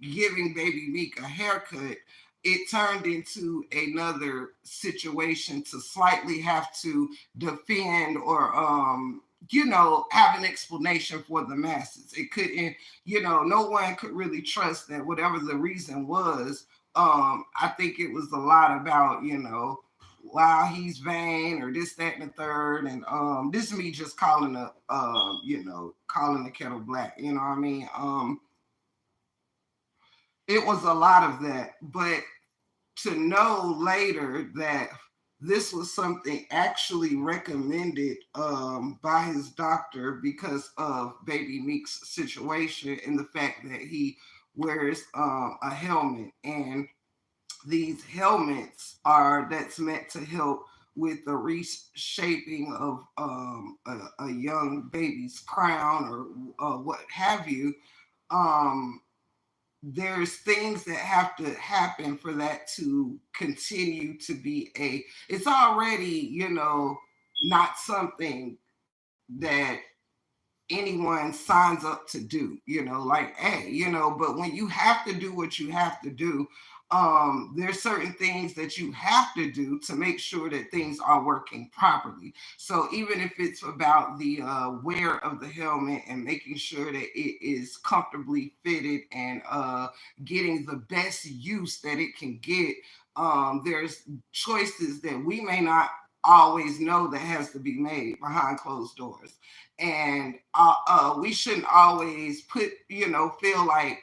giving baby Meek a haircut, it turned into another situation to slightly have to defend or have an explanation for the masses. It couldn't, no one could really trust that whatever the reason was. I think it was a lot about, wow, he's vain or this, that, and the third. And this is me just calling calling the kettle black, you know what I mean? It was a lot of that. But to know later that this was something actually recommended by his doctor because of baby Meek's situation and the fact that he wears a helmet, and these helmets are that's meant to help with the reshaping of a young baby's crown or what have you. um, there's things that have to happen for that to continue to be it's already, not something that anyone signs up to do, like, hey, but when you have to do what you have to do, there's certain things that you have to do to make sure that things are working properly. So even if it's about the wear of the helmet and making sure that it is comfortably fitted and getting the best use that it can get, there's choices that we may not always know that has to be made behind closed doors. And we shouldn't always feel like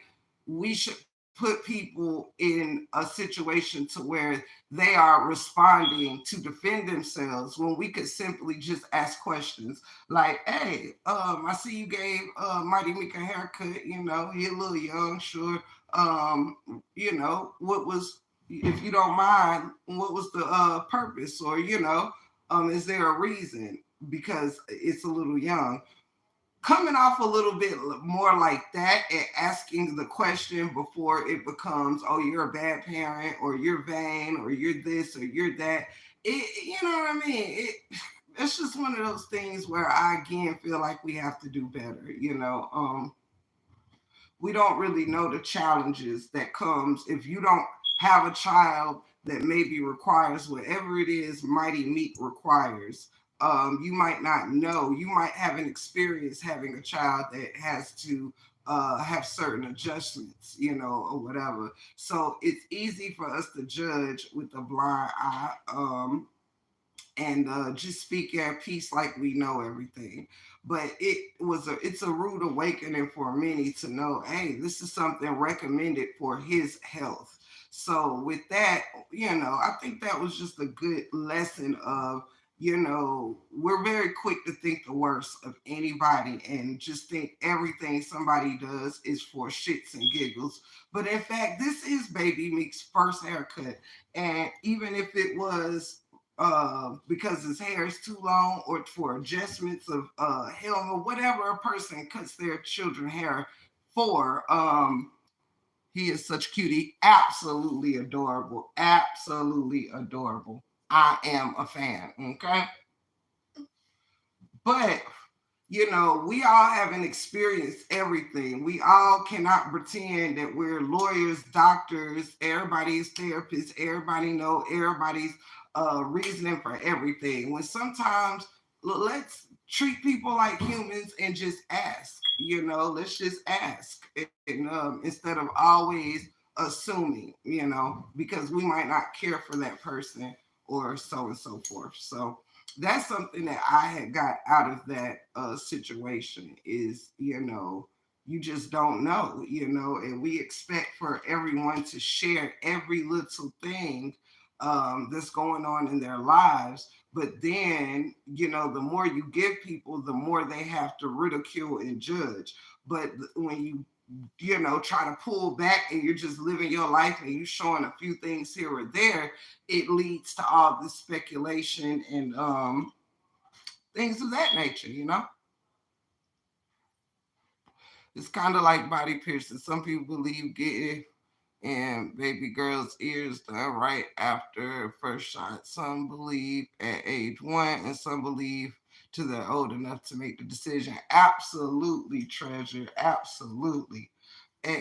we should put people in a situation to where they are responding to defend themselves when we could simply just ask questions like, hey, I see you gave Mighty Meek a haircut, he a little young, sure. um what was, if you don't mind, what was the purpose, or is there a reason, because it's a little young, coming off a little bit more like that and asking the question before it becomes, oh, you're a bad parent, or you're vain, or you're this, or you're that. You know what I mean? It's just one of those things where I again feel like we have to do better. We don't really know the challenges that comes if you don't have a child that maybe requires whatever it is Mighty Meek requires. You might not know. You might have an experience having a child that has to have certain adjustments, or whatever. So it's easy for us to judge with a blind eye. And just speak at peace like we know everything. But it's a rude awakening for many to know, hey, this is something recommended for his health. So with that, I think that was just a good lesson of, we're very quick to think the worst of anybody and just think everything somebody does is for shits and giggles. But in fact, this is Baby Meek's first haircut. And even if it was because his hair is too long, or for adjustments of hair, or whatever a person cuts their children hair for. He is such cutie, absolutely adorable, absolutely adorable. I am a fan. Okay, but we all haven't experienced everything. We all cannot pretend that we're lawyers, doctors, everybody's therapists, everybody know everybody's reasoning for everything. When sometimes let's treat people like humans and just ask, let's just ask. And instead of always assuming, because we might not care for that person or so and so forth. So that's something that I had got out of that situation is, you just don't know, and we expect for everyone to share every little thing that's going on in their lives. But then, the more you give people, the more they have to ridicule and judge. But when you try to pull back and you're just living your life and you showing a few things here or there, it leads to all this speculation and things of that nature. It's kind of like body piercing. Some people believe getting in baby girls' ears done right after first shot. Some believe at age 1, and some believe till they're old enough to make the decision. Absolutely, treasure. Absolutely.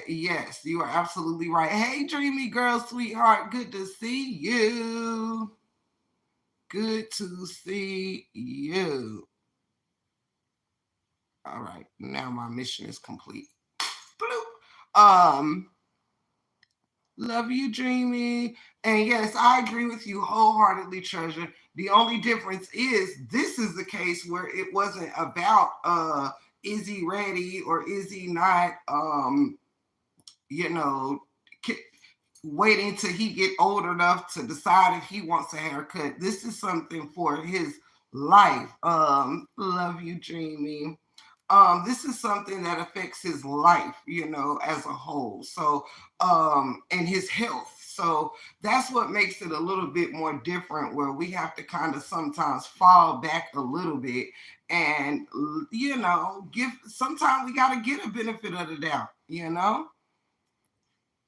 Yes, you are absolutely right. Hey, dreamy girl, sweetheart. Good to see you. Good to see you. All right, now my mission is complete. Bloop. Love you, dreamy. And yes, I agree with you wholeheartedly, treasure. The only difference is this is the case where it wasn't about is he ready or is he not you know waiting till he get old enough to decide if he wants a haircut. This is something for his life. Love you, dreamy. This is something that affects his life, as a whole. So, and his health. So that's what makes it a little bit more different, where we have to kind of sometimes fall back a little bit and, give, sometimes we got to get a benefit of the doubt.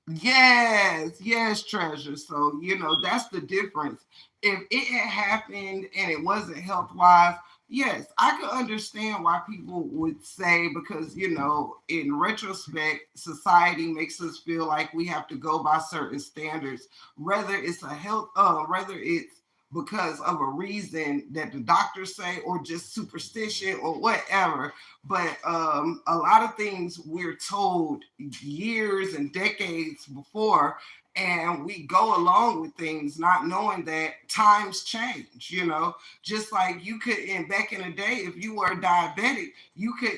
Yes, treasure. So, that's the difference. If it had happened and it wasn't health wise, yes, I could understand why people would say, because, in retrospect, society makes us feel like we have to go by certain standards, whether it's whether it's because of a reason that the doctors say, or just superstition or whatever. But a lot of things we're told years and decades before, and we go along with things not knowing that times change, just like you could back in the day, if you were diabetic, you could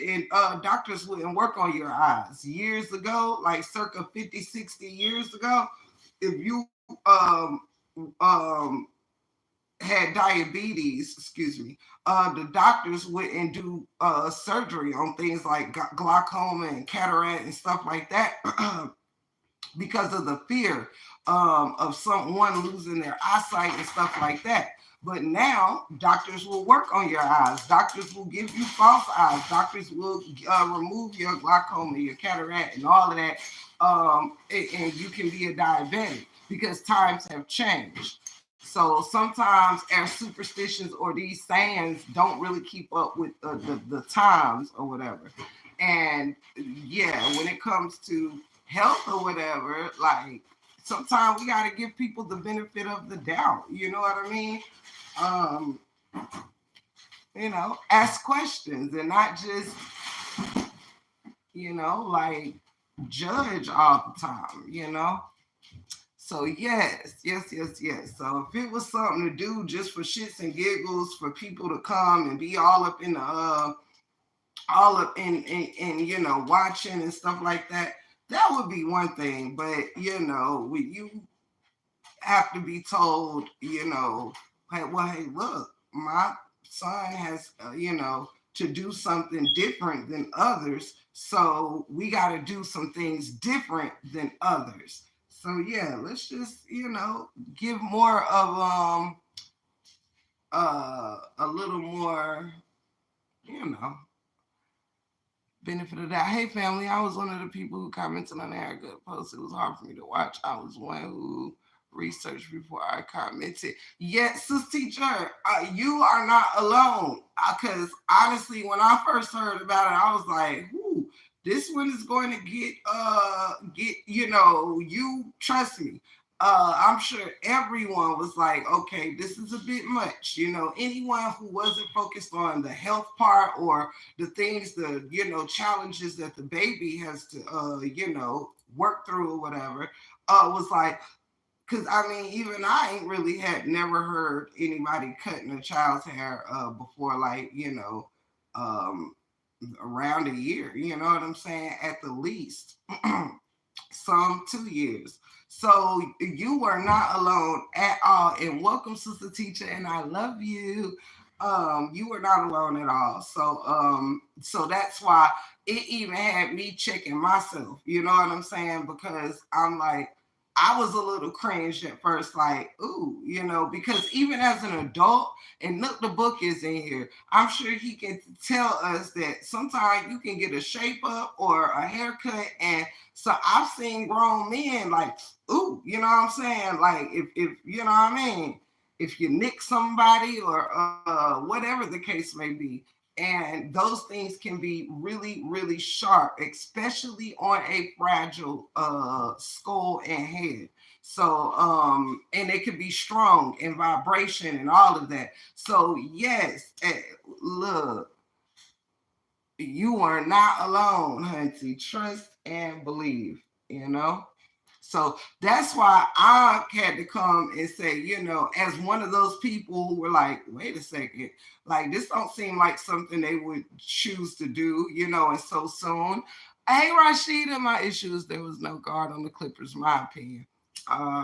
doctors wouldn't work on your eyes years ago, like circa 50, 60 years ago. If you um had diabetes, excuse me, the doctors wouldn't do surgery on things like glaucoma and cataract and stuff like that because of the fear of someone losing their eyesight and stuff like that. But now doctors will work on your eyes. Doctors will give you false eyes. Doctors will remove your glaucoma, your cataract, and all of that. And you can be a diabetic because times have changed. So sometimes our superstitions or these sayings don't really keep up with the times or whatever. And yeah, when it comes to health or whatever, like sometimes we got to give people the benefit of the doubt. You know what I mean? Um, ask questions and not just, like judge all the time. So yes. So if it was something to do just for shits and giggles, for people to come and be all up in the all up in watching and stuff like that, that would be one thing. But you have to be told, hey, well, hey, look, my son has, to do something different than others. So we got to do some things different than others. So yeah, let's just, give more of a little more, you know, benefit of that. Hey family, I was one of the people who commented on that good post. It was hard for me to watch. I was one who researched before I commented. Yes, sis teacher, you are not alone. Because honestly, when I first heard about it, I was like, "Whoo, this one is going to get you trust me." I'm sure everyone was like, okay, this is a bit much. Anyone who wasn't focused on the health part or the things, the challenges that the baby has to work through or whatever, was like, because I mean, even I ain't really had never heard anybody cutting a child's hair before, like um, around a year. You know what I'm saying? At the least, some 2 years. So you were not alone at all. And welcome, sister teacher, and I love you. You were not alone at all. So that's why it even had me checking myself. You know what I'm saying? Because I'm like, I was a little cringed at first, like, ooh, because even as an adult, and look, the book is in here, I'm sure he can tell us that sometimes you can get a shape up or a haircut. And so I've seen grown men like, ooh, you know what I'm saying? Like, if you know what I mean? If you nick somebody or whatever the case may be, and those things can be really, really sharp, especially on a fragile skull and head. So, and it could be strong and vibration and all of that. So, yes, look, you are not alone, Hunty. Trust and believe, you know? So that's why I had to come and say, as one of those people who were like, wait a second, like this don't seem like something they would choose to do, and so soon. Hey, Rashida, my issue is there was no guard on the Clippers, my opinion.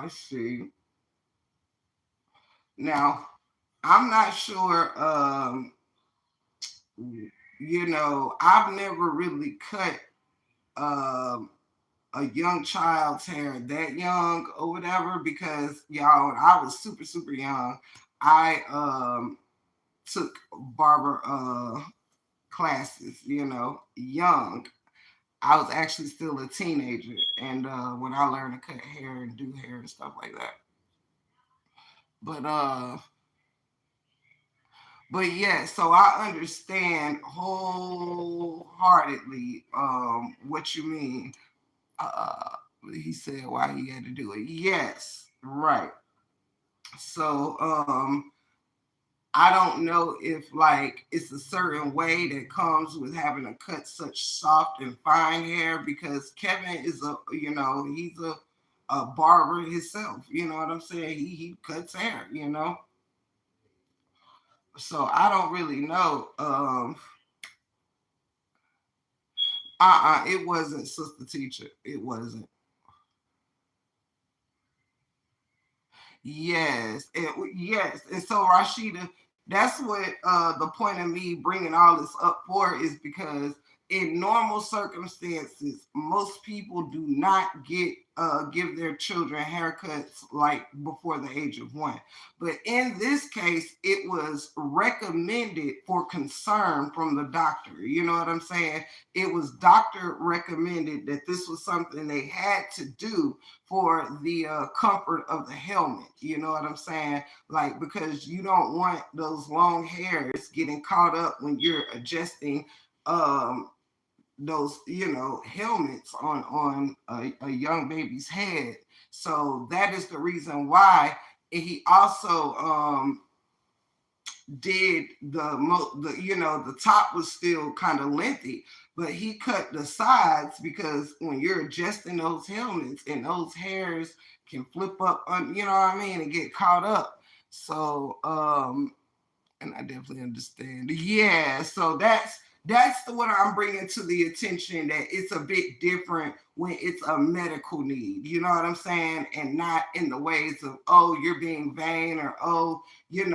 See. Now, I'm not sure, I've never really cut um a young child's hair that young or whatever, because y'all, when I was super super young, I took barber classes, young. I was actually still a teenager, and when I learned to cut hair and do hair and stuff like that. But yeah, so I understand wholeheartedly what you mean. He said why he had to do it. Yes, right. So I don't know if like it's a certain way that comes with having to cut such soft and fine hair, because Kevin is he's a barber himself. You know what I'm saying? He cuts hair. So I don't really know. It wasn't Sister Teacher. It wasn't. Yes, and so Rashida, that's what the point of me bringing all this up for is because in normal circumstances, most people do not give their children haircuts like before the age of 1. But in this case, it was recommended for concern from the doctor. You know what I'm saying? It was doctor recommended that this was something they had to do for the comfort of the helmet. You know what I'm saying? Like, because you don't want those long hairs getting caught up when you're adjusting those helmets on a young baby's head. So that is the reason why. And he also did the top was still kind of lengthy, but he cut the sides because when you're adjusting those helmets and those hairs can flip up on, you know what I mean, and get caught up. So and I definitely understand. Yeah, so that's what I'm bringing to the attention, that it's a bit different when it's a medical need. You know what I'm saying? And not in the ways of, oh, you're being vain, or oh, you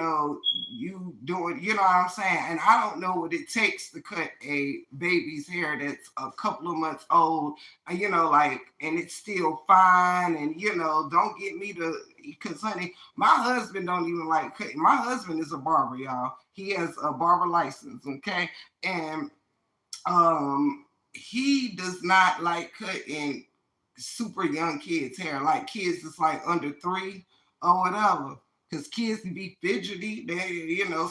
doing, you know what I'm saying? And I don't know what it takes to cut a baby's hair that's a couple of months old, like, and it's still fine. And don't get me to, because honey, my husband don't even like cutting. My husband is a barber, y'all. He has a barber license, okay? And he does not like cutting super young kids' hair, like kids that's like under 3 or whatever. Because kids can be fidgety.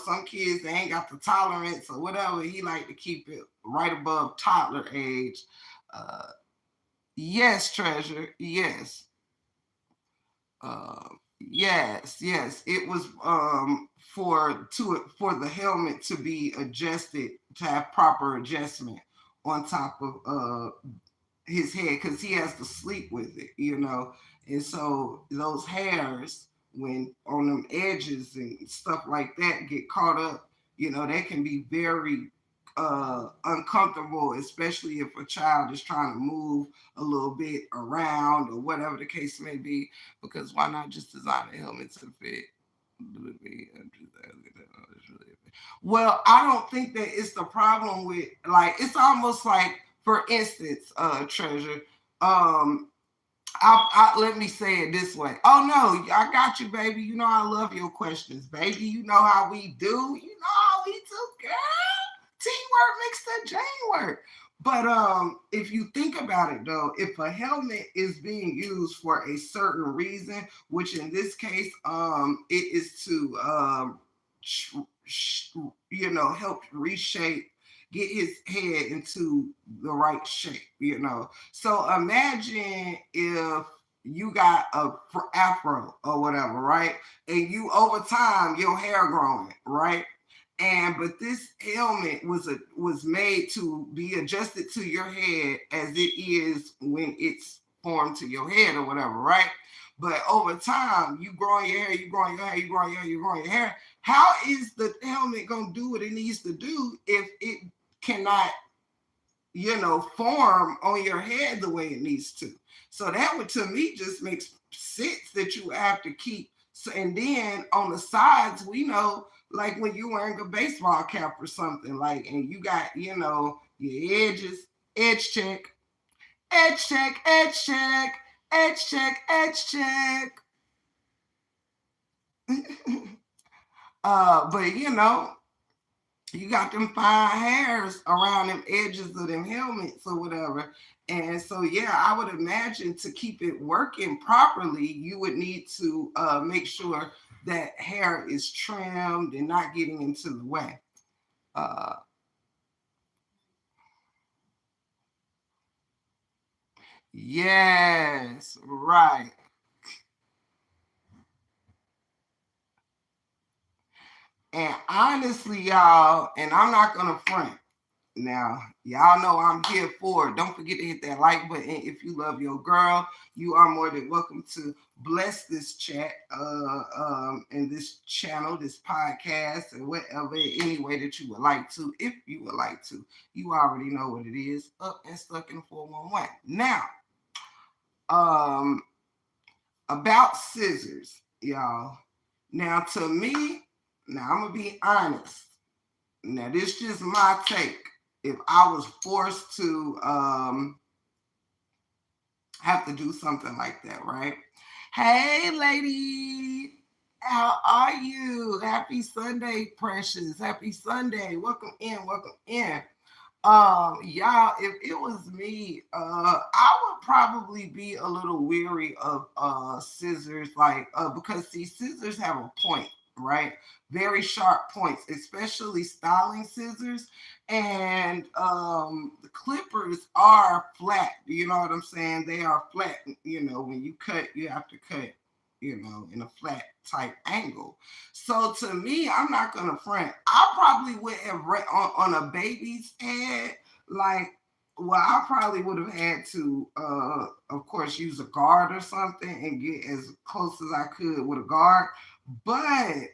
Some kids, they ain't got the tolerance or whatever. He like to keep it right above toddler age. Yes, Treasure. Yes. Yes. It was for the helmet to be adjusted, to have proper adjustment on top of his head, because he has to sleep with it. And so those hairs, when on them edges and stuff like that, get caught up, they can be very uncomfortable, especially if a child is trying to move a little bit around or whatever the case may be. Because why not just design a helmet to fit? Well, I don't think that it's the problem with, like, it's almost like, for instance, Treasure, let me say it this way. Oh no, I got you, baby. You know I love your questions, baby. You know how we do. You know how we do, girl. Teamwork makes the dream work. But if you think about it though, if a helmet is being used for a certain reason, which in this case, it is to help reshape, get his head into the right shape. So imagine if you got a afro or whatever, right? And you, over time, your hair growing, right? But this helmet was made to be adjusted to your head as it is when it's formed to your head or whatever, right? But over time, you growing your hair, you growing your hair, you growing your hair, you growing your hair. How is the helmet gonna do what it needs to do if it cannot, form on your head the way it needs to? So that would, to me, just makes sense that you have to keep. So, and then on the sides, we know, like when you're wearing a baseball cap or something, like, and you got, your edges, edge check, edge check, edge check, edge check, edge check. But you got them fine hairs around them edges of them helmets or whatever. And so, yeah, I would imagine to keep it working properly, you would need to make sure that hair is trimmed and not getting into the way. Uh, yes, right. And honestly, y'all, and I'm not going to front, Now, y'all know I'm here for it. Don't forget to hit that like button if you love your girl. You are more than welcome to bless this chat, and this channel, this podcast, and whatever, any way that you would like to, if you would like to. You already know what it is. Up and stuck in 411. Now, um, about scissors, y'all. Now, to me, now I'm gonna be honest. Now, this just my take. If I was forced to have to do something like that, right? Hey, lady, how are you? Happy Sunday, precious. Happy Sunday. Welcome in. Welcome in. Y'all, if it was me, I would probably be a little weary of scissors, like because see, scissors have a point, right? Very sharp points, especially styling scissors. And the clippers are flat. You know what I'm saying? They are flat. You know, when you cut, you have to cut, you know, in a flat type angle. So to me, I'm not gonna front. I probably would have on a baby's head, like, well, I probably would have had to, of course, use a guard or something and get as close as I could with a guard. But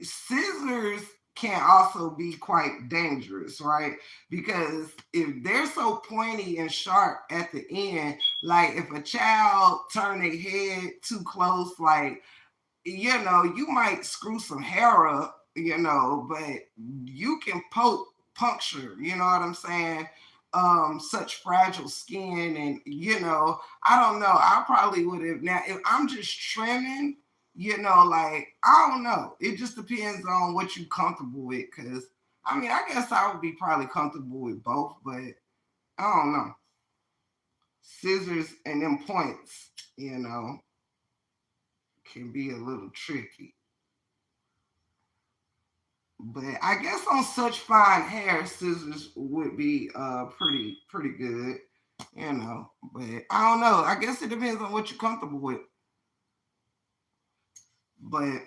scissors can also be quite dangerous, right? Because if they're so pointy and sharp at the end, like if a child turn their head too close, like, you know, you might screw some hair up, you know, but you can puncture, you know what I'm saying? Such fragile skin, and you know, I don't know. I probably would have. Now, if I'm just trimming, you know, like, I don't know. It just depends on what you comfortable with. Cause I mean, I guess I would be probably comfortable with both, but I don't know. Scissors and them points, you know, can be a little tricky. But I guess on such fine hair, scissors would be pretty good, you know. But I don't know. I guess it depends on what you're comfortable with. But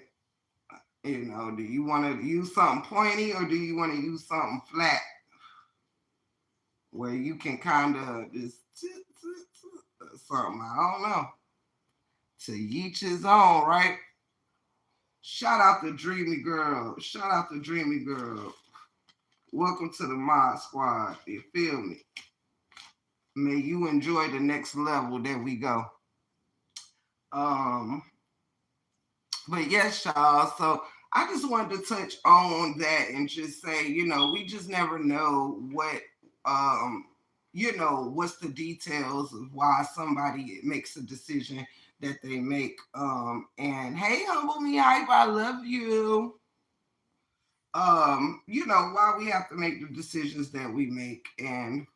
you know, do you want to use something pointy or do you want to use something flat where you can kind of just something? I don't know. To each his own, right? Shout out to Dreamy Girl. Shout out to Dreamy Girl. Welcome to the Mod Squad. You feel me? May you enjoy the next level that we go. Um, but yes, y'all. So I just wanted to touch on that and just say, you know, we just never know what, you know, what's the details of why somebody makes a decision that they make. And hey, humble me hype, I love you. You know, why we have to make the decisions that we make, and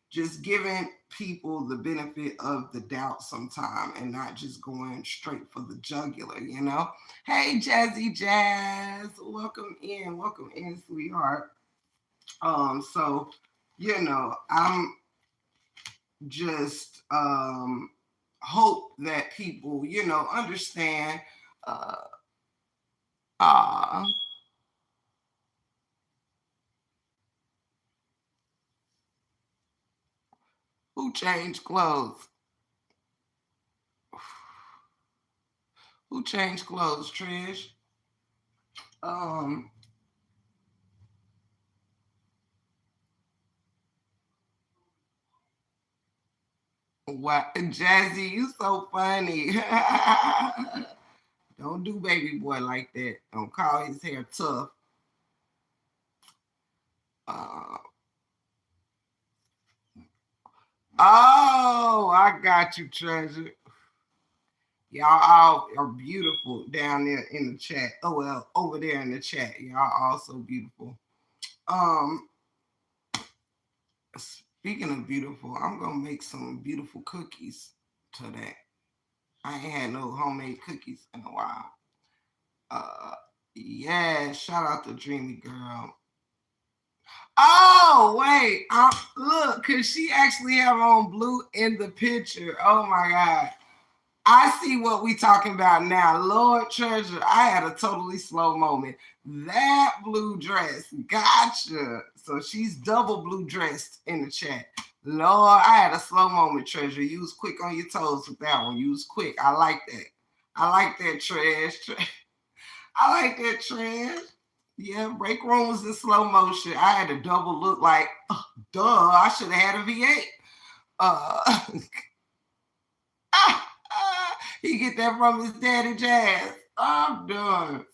just giving people the benefit of the doubt sometime and not just going straight for the jugular, you know? Hey, Jazzy Jazz, welcome in, sweetheart. So, you know, I'm just hope that people, you know, understand uh uh who changed clothes. Who changed clothes, Trish? Um, what, Jazzy, you so funny. Don't do baby boy like that. Don't call his hair tough. Uh, oh, I got you, treasure. Y'all all are beautiful down there in the chat. Oh well, over there in the chat, y'all all so beautiful. Um, Speaking of beautiful, I'm gonna make some beautiful cookies today. I ain't had no homemade cookies in a while. Uh, yeah, shout out to Dreamy Girl. Oh wait, look, cause she actually have on blue in the picture. Oh my god. I see what we talking about now. Lord Treasure, I had a totally slow moment. That blue dress, gotcha. So she's double blue dressed in the chat. Lord, I had a slow moment, Treasure. You was quick on your toes with that one. You was quick. I like that. I like that trash. I like that trash. Yeah, break room was in slow motion. I had a double look like, duh, I should have had a V8. Uh, he get that from his daddy Jazz. I'm done.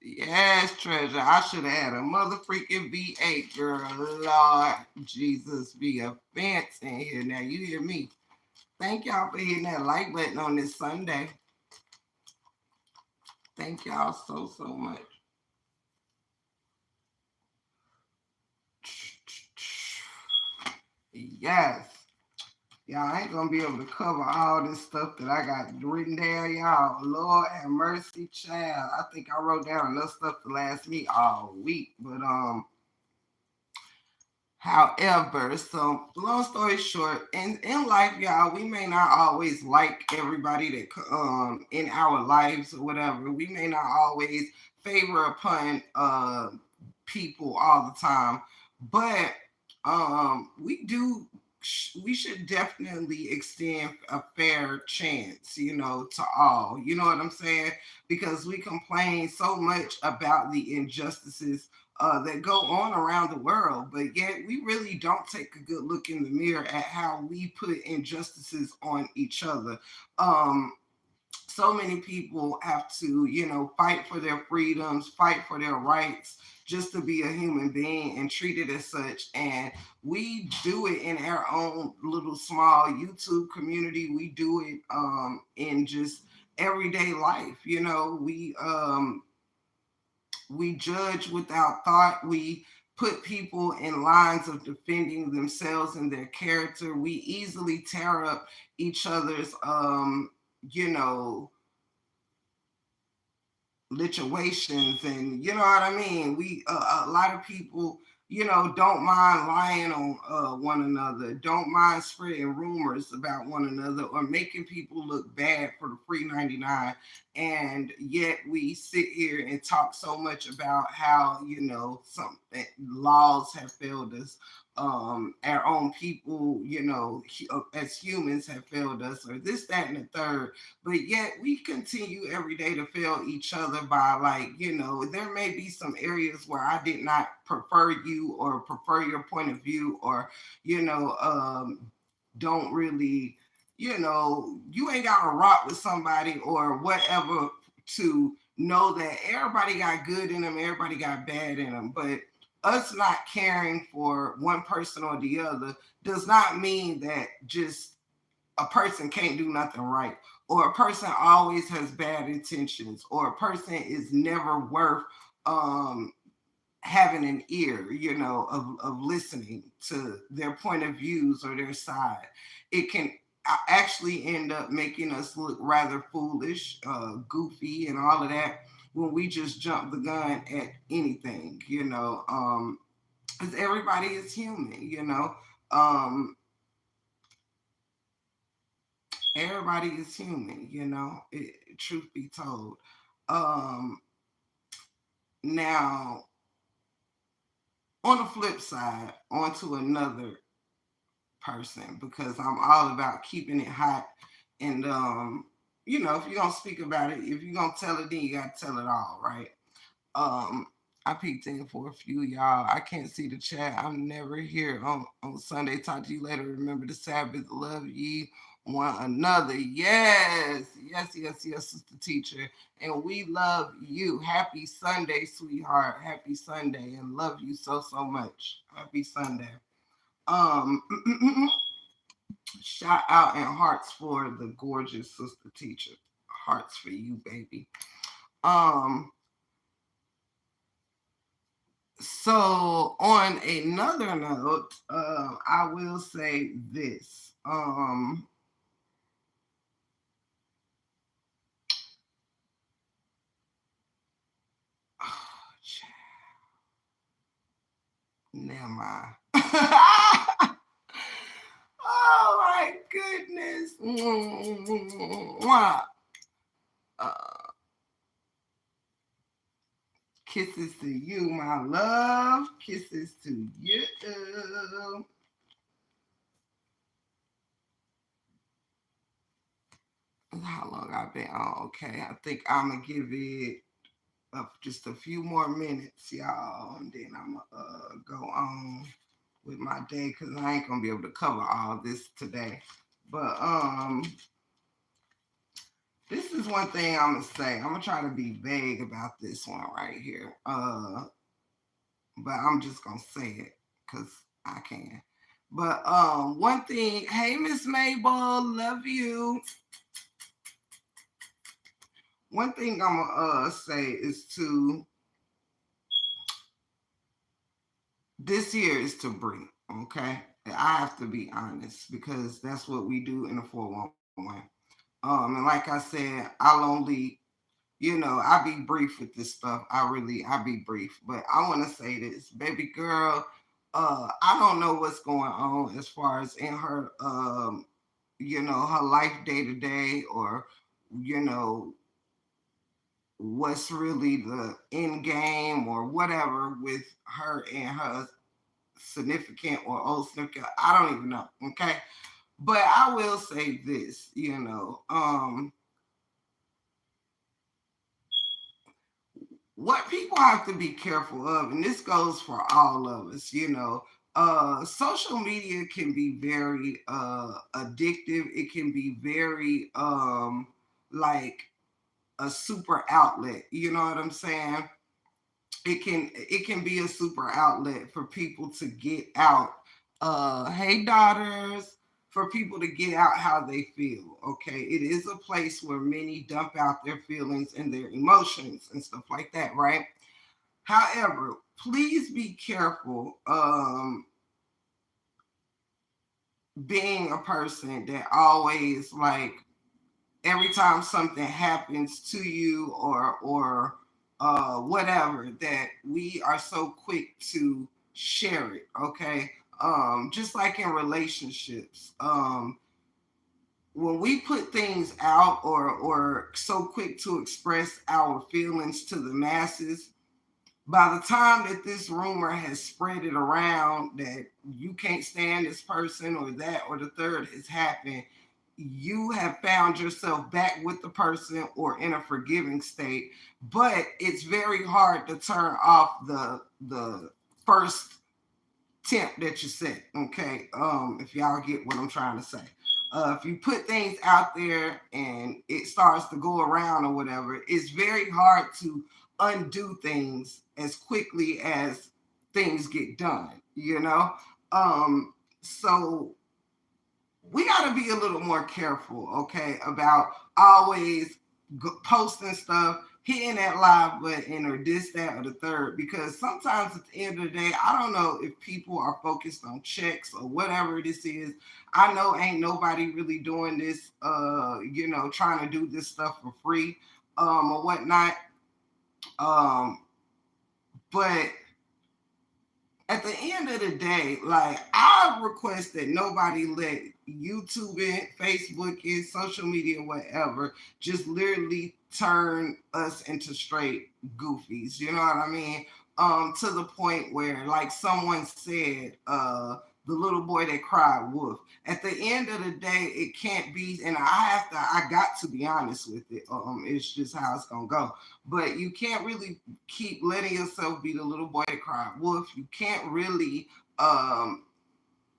Yes, Treasure. I should have had a mother freaking V8, girl. Lord Jesus, be a fence in here. Now you hear me. Thank y'all for hitting that like button on this Sunday. Thank y'all so much. Yes. Y'all, I ain't gonna be able to cover all this stuff that I got written down, y'all. Lord have mercy, child. I think I wrote down enough stuff to last me all week. But however, so long story short, in life, y'all, we may not always like everybody that in our lives or whatever. We may not always favor upon people all the time, but we should definitely extend a fair chance, to all. You know what I'm saying? Because we complain so much about the injustices that go on around the world, but yet we really don't take a good look in the mirror at how we put injustices on each other. So many people have to, fight for their freedoms, fight for their rights, just to be a human being and treated as such. And we do it in our own little small YouTube community. We do it in just everyday life. We judge without thought. We put people in lines of defending themselves and their character. We easily tear up each other's, you know, situations, and you know what I mean. We a lot of people, don't mind lying on one another, don't mind spreading rumors about one another or making people look bad for the free 99. And yet we sit here and talk so much about how some laws have failed us, our own people, as humans have failed us, or this, that, and the third. But yet we continue every day to fail each other by, like, there may be some areas where I did not prefer you or prefer your point of view, or, don't really, you ain't got to rock with somebody or whatever to know that everybody got good in them, everybody got bad in them. But us not caring for one person or the other does not mean that just a person can't do nothing right, or a person always has bad intentions, or a person is never worth having an ear, of listening to their point of views or their side. It can actually end up making us look rather foolish, goofy, and all of that when we just jump the gun at anything, because everybody is human, everybody is human, truth be told. Now, on the flip side, onto another person, because I'm all about keeping it hot. And, if you're going to speak about it, if you're going to tell it, then you got to tell it all, right? I peeked in for a few, y'all. I can't see the chat. I'm never here on Sunday. Talk to you later. Remember the Sabbath. Love ye one another. Yes, sister teacher. And we love you. Happy Sunday, sweetheart. Happy Sunday. And love you so much. Happy Sunday. Um, Shout out and hearts for the gorgeous sister teacher. Hearts for you, baby. So on another note, I will say this. Never mind. Oh my goodness. Mwah. Kisses to you, my love. Kisses to you. How long I've been on? Okay, I think I'm gonna give it just a few more minutes, y'all, and then I'm gonna go on with my day because I ain't gonna be able to cover all this today. But this is one thing I'm gonna say. I'm gonna try to be vague about this one right here. But I'm just gonna say it because I can. But one thing, hey Miss Mabel, love you. One thing I'm gonna say is to this year is to breathe. Okay, I have to be honest because that's what we do in the 411. And like I said, I'll only I be brief with this stuff. I be brief. But I want to say this, baby girl, I don't know what's going on as far as in her, her life day to day or, you know, what's really the end game or whatever with her and her significant or old significant. I don't even know. Okay. But I will say this, what people have to be careful of, and this goes for all of us, social media can be very addictive. It can be very like a super outlet. You know what I'm saying? It can be a super outlet for people to get out. Hey daughters, for people to get out how they feel. Okay, it is a place where many dump out their feelings and their emotions and stuff like that, right? However, please be careful being a person that always like every time something happens to you or whatever that we are so quick to share it. Okay, just like in relationships, when we put things out or so quick to express our feelings to the masses, by the time that this rumor has spread it around that you can't stand this person or that or the third has happened, you have found yourself back with the person or in a forgiving state. But it's very hard to turn off the first tip that you set. Okay, if y'all get what I'm trying to say. If you put things out there and it starts to go around or whatever, it's very hard to undo things as quickly as things get done, So we got to be a little more careful, okay, about always posting stuff, hitting that live button or this, that, or the third, because sometimes at the end of the day, I don't know if people are focused on checks or whatever this is. I know ain't nobody really doing this, trying to do this stuff for free, or whatnot. But at the end of the day, like I request that nobody let YouTube it, Facebook it, social media, whatever, just literally turn us into straight goofies. You know what I mean? To the point where, like someone said, the little boy that cried wolf. At the end of the day, it can't be, and I got to be honest with it. It's just how it's gonna go. But you can't really keep letting yourself be the little boy that cried wolf. You can't really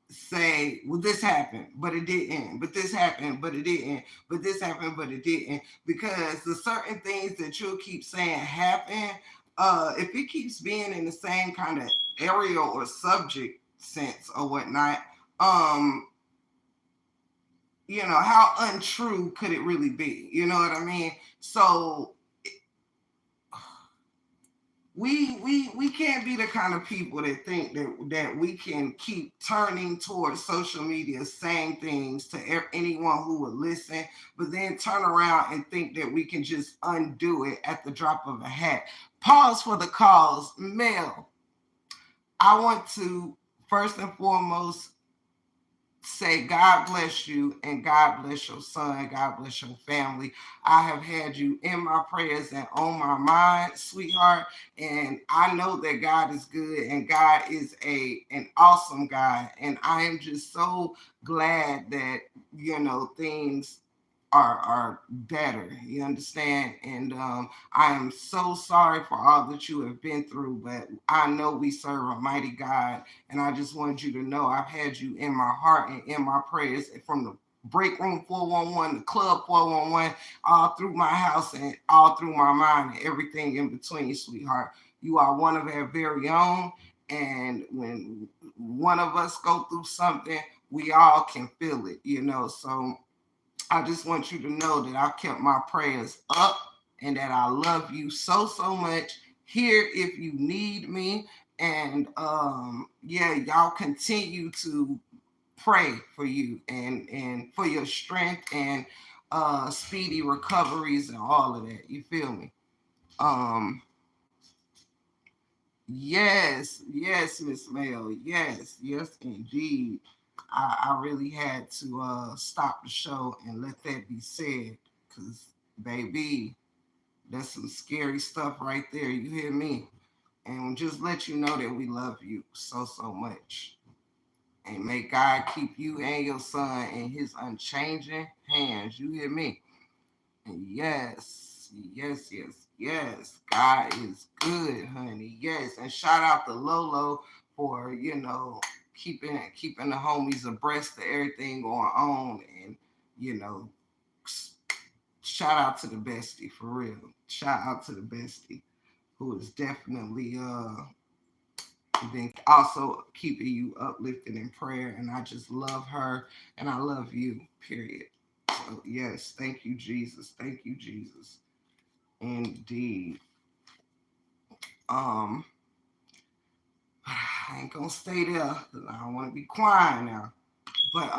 say, well, this happened, but it didn't. But this happened, but it didn't. But this happened, but it didn't. Because the certain things that you'll keep saying happen, if it keeps being in the same kind of area or subject sense or whatnot, how untrue could it really be? You know what I mean? So we can't be the kind of people that think that we can keep turning towards social media saying things to anyone who would listen, but then turn around and think that we can just undo it at the drop of a hat. Pause for the cause. Mel, I want to first and foremost say God bless you and God bless your son, God bless your family. I have had you in my prayers and on my mind, sweetheart, and I know that God is good and God is an awesome God, and I am just so glad that things are better. You understand? And I am so sorry for all that you have been through, but I know we serve a mighty God, and I just wanted you to know I've had you in my heart and in my prayers from the break room 411, the club 411, all through my house and all through my mind and everything in between, sweetheart. You are one of our very own, and when one of us go through something, we all can feel it. So I just want you to know that I kept my prayers up and that I love you so, so much. Here if you need me. And yeah, y'all continue to pray for you and for your strength and speedy recoveries and all of that. You feel me? Um yes, Miss Mel. Yes, indeed. I really had to stop the show and let that be said, because, baby, that's some scary stuff right there. You hear me? And just let you know that we love you so, so much. And may God keep you and your son in his unchanging hands. You hear me? And yes. God is good, honey. Yes. And shout out to Lolo for, keeping the homies abreast of everything going on. And, you know, shout out to the bestie for real. Shout out to the bestie who is definitely been also keeping you uplifted in prayer. And I just love her and I love you, period. So yes, thank you, Jesus. Thank you, Jesus. Indeed. Um, I ain't gonna stay there. I don't want to be quiet now. But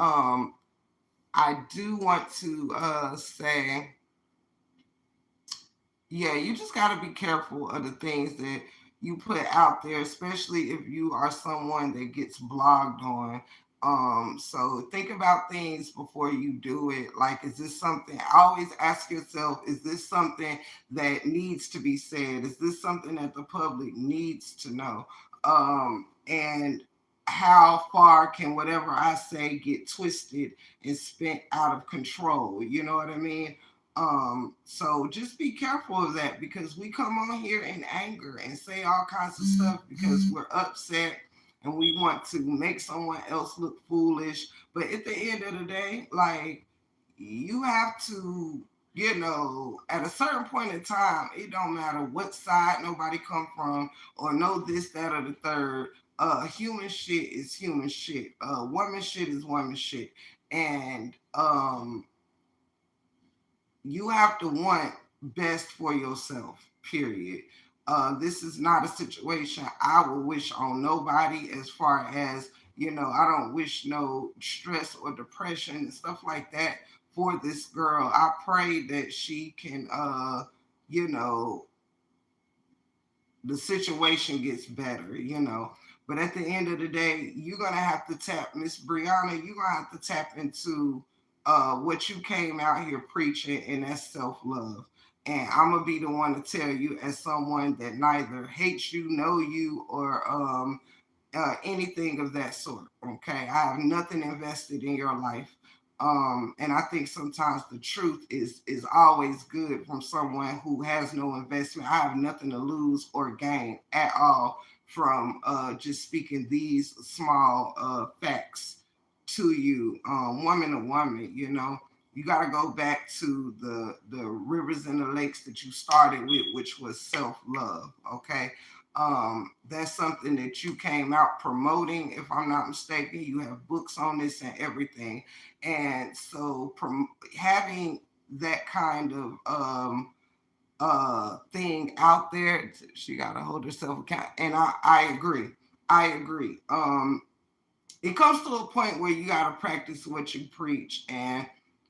I do want to say, yeah, you just got to be careful of the things that you put out there, especially if you are someone that gets blogged on. So think about things before you do it. Like, is this something? Always ask yourself, is this something that needs to be said? Is this something that the public needs to know? And how far can whatever I say get twisted and spent out of control? You know what I mean? So just be careful of that, because we come on here in anger and say all kinds of stuff because we're upset and we want to make someone else look foolish. But at the end of the day, like, you have to, at a certain point in time, it don't matter what side nobody come from or know this, that, or the third. Human shit is human shit. Woman shit is woman shit. And you have to want best for yourself, period. This is not a situation I would wish on nobody, as far as, I don't wish no stress or depression and stuff like that for this girl. I pray that she can, you know, the situation gets better. But at the end of the day, you're gonna have to tap, Miss Brianna. You're gonna have to tap into what you came out here preaching, and that's self love. And I'm gonna be the one to tell you, as someone that neither hates you, know you, or anything of that sort. Okay, I have nothing invested in your life. And I think sometimes the truth is always good from someone who has no investment. I have nothing to lose or gain at all from just speaking these small facts to you, woman to woman. You got to go back to the rivers and the lakes that you started with, which was self love. Okay, that's something that you came out promoting, if I'm not mistaken. You have books on this and everything. And so having that kind of thing out there, she got to hold herself account. And I agree. It comes to a point where you got to practice what you preach, and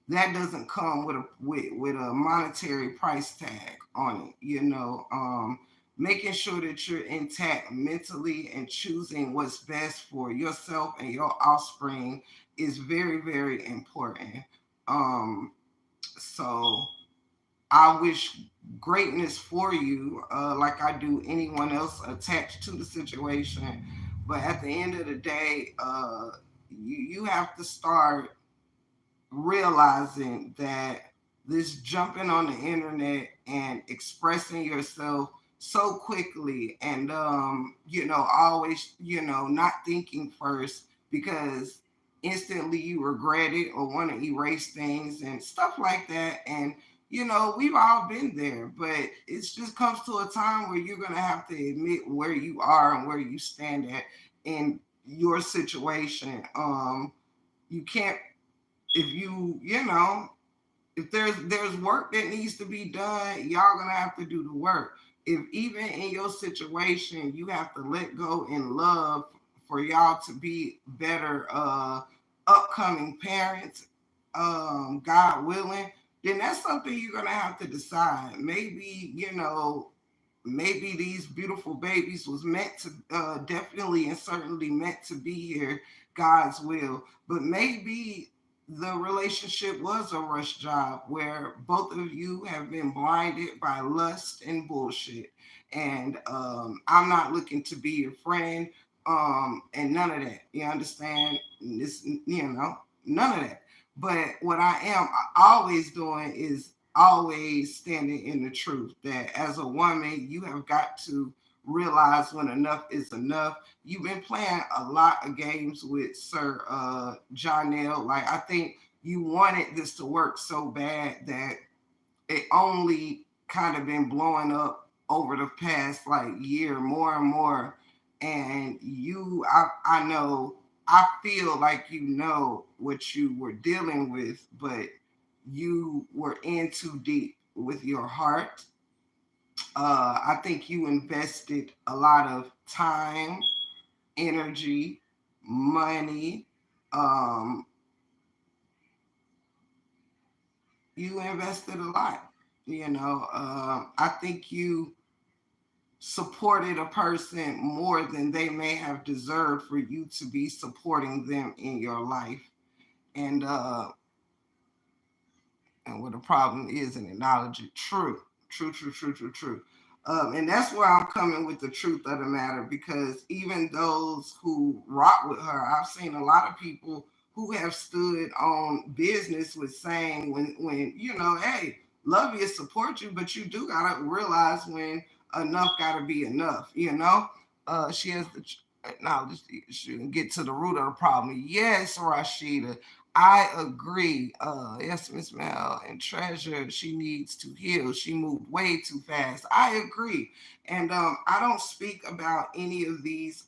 that doesn't come with a monetary price tag on it. Making sure that you're intact mentally and choosing what's best for yourself and your offspring is very, very important. Um, so I wish greatness for you, like I do anyone else attached to the situation. But at the end of the day, you have to start realizing that this jumping on the internet and expressing yourself so quickly and always not thinking first because instantly you regret it or want to erase things and stuff like that. And we've all been there, but it just comes to a time where you're going to have to admit where you are and where you stand at in your situation. You can't, if if there's work that needs to be done, y'all gonna have to do the work. If even in your situation you have to let go in love for y'all to be better upcoming parents, God willing, then that's something you're gonna have to decide. Maybe these beautiful babies was meant to definitely and certainly meant to be here, God's will. But maybe the relationship was a rush job where both of you have been blinded by lust and bullshit. And I'm not looking to be your friend, and none of that. You understand? This, none of that. But what I am always doing is always standing in the truth that as a woman, you have got to realize when enough is enough. You've been playing a lot of games with Sir Jonell. Like, I think you wanted this to work so bad that it only kind of been blowing up over the past like year more and more. And I know, I feel like you know what you were dealing with, but you were in too deep with your heart. I think you invested a lot of time, energy, money. Um, you invested a lot. I think you supported a person more than they may have deserved for you to be supporting them in your life. And what the problem is and acknowledge it. True, true, true, true, true, true. And that's where I'm coming with the truth of the matter, because even those who rock with her, I've seen a lot of people who have stood on business with saying when hey, love you, support you, but you do gotta realize when enough gotta be enough. She has the acknowledge the issue and get to the root of the problem. Yes, Rashida, I agree. Yes, Miss Mel and Treasure, she needs to heal. She moved way too fast. I agree. And I don't speak about any of these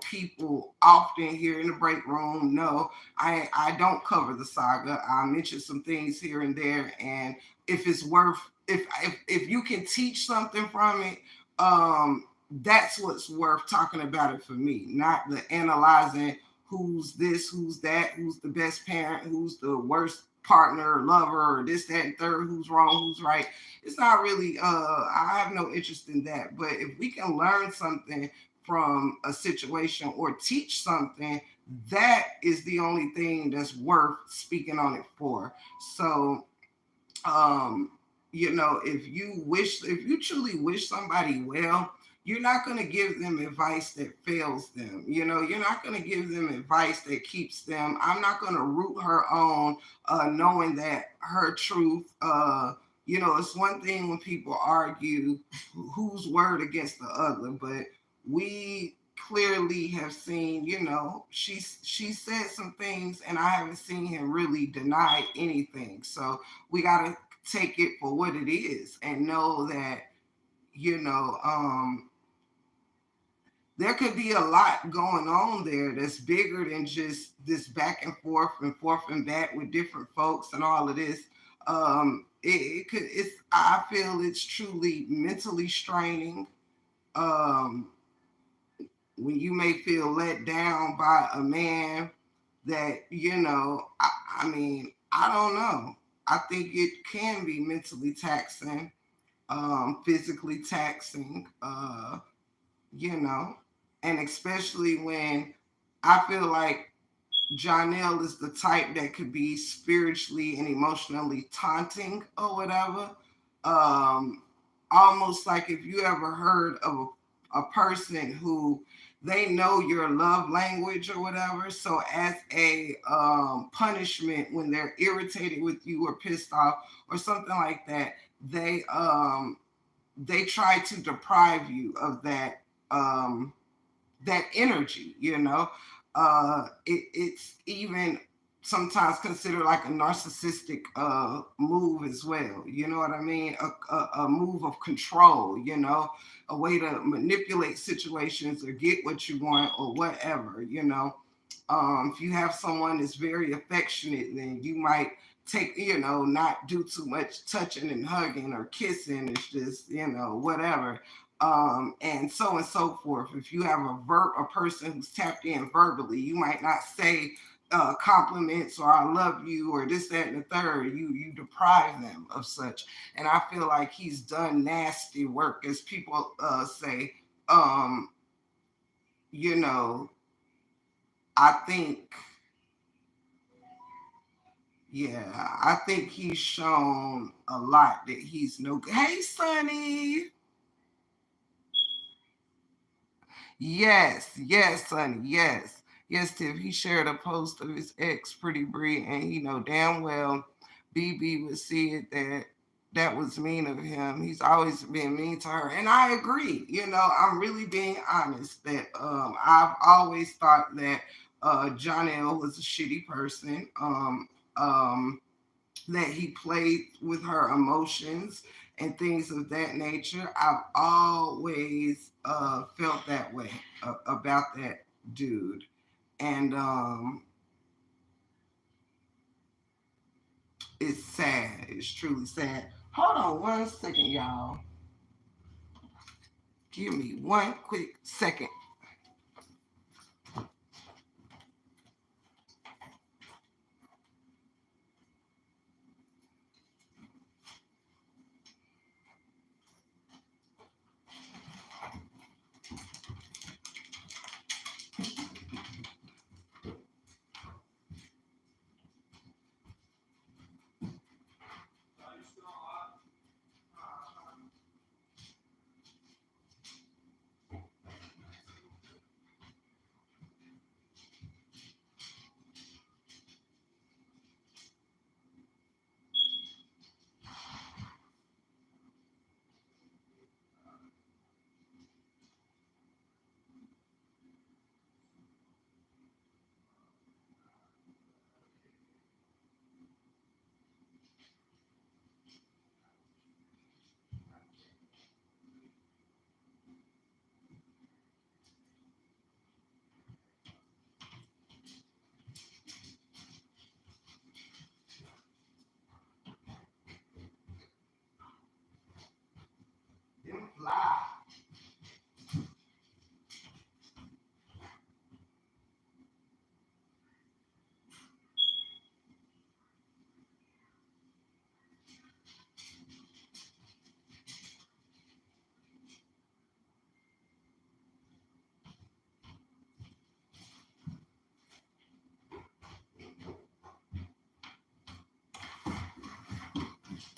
people often here in the break room. No, I don't cover the saga. I mention some things here and there, and if it's worth if you can teach something from it, that's what's worth talking about it for me, not the analyzing who's this, who's that, who's the best parent, who's the worst partner or lover, or this, that, and third, who's wrong, who's right. It's not really, I have no interest in that. But if we can learn something from a situation or teach something, that is the only thing that's worth speaking on it for. So, um, if you truly wish somebody well, you're not going to give them advice that fails them. You're not going to give them advice that keeps them. I'm not going to root her on, knowing that her truth, it's one thing when people argue whose word against the other, but we clearly have seen, she said some things and I haven't seen him really deny anything. So we got to take it for what it is and know that, you know, um, there could be a lot going on there that's bigger than just this back and forth and back with different folks and all of this. I feel it's truly mentally straining. Um, when you may feel let down by a man that, I mean, I don't know. I think it can be mentally taxing, physically taxing, you know, and especially when I feel like Jonelle is the type that could be spiritually and emotionally taunting or whatever. Um, Almost like if you ever heard of a person who they know your love language or whatever. So as a punishment when they're irritated with you or pissed off or something like that, they try to deprive you of that energy, you know. It's even sometimes considered like a narcissistic move as well. You know what I mean? A move of control, you know, a way to manipulate situations or get what you want or whatever, you know. If you have someone that's very affectionate, then you might take, you know, not do too much touching and hugging or kissing. It's just, you know, whatever. And so forth. If you have a person who's tapped in verbally, you might not say compliments or I love you or this, that, and the third. You deprive them of such. And I feel like he's done nasty work, as people say. Um, you know, I think, yeah, I think he's shown a lot that he's no good. Hey, Sonny. Yes, yes, Sonny, yes. Yes, Tiff. He shared a post of his ex, Pretty Bree, and he know damn well BB would see it that that was mean of him. He's always been mean to her. And I agree. You know, I'm really being honest that I've always thought that John L was a shitty person. That he played with her emotions and things of that nature. I've always felt that way about that dude. And it's sad. It's truly sad. Hold on one second, y'all. Give me one quick second. Them fly.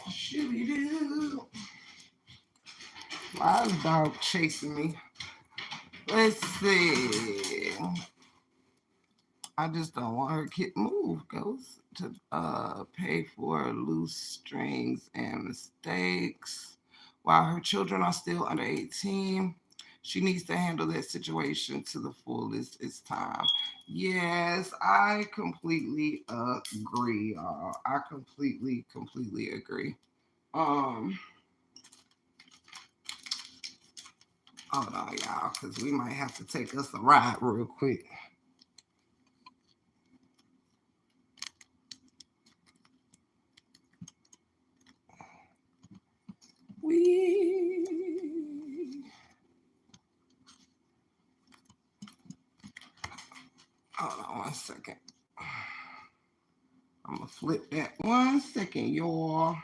Shooby doo. Why is dog chasing me? Let's see. I just don't want her to get moved. Goes to pay for loose strings and mistakes. While her children are still under 18, she needs to handle that situation to the fullest. It's time. Yes, I completely agree, y'all. I completely agree. Um, Hold on, y'all, because we might have to take us a ride real quick. We Hold on one second. I'm gonna flip that 1 second, y'all.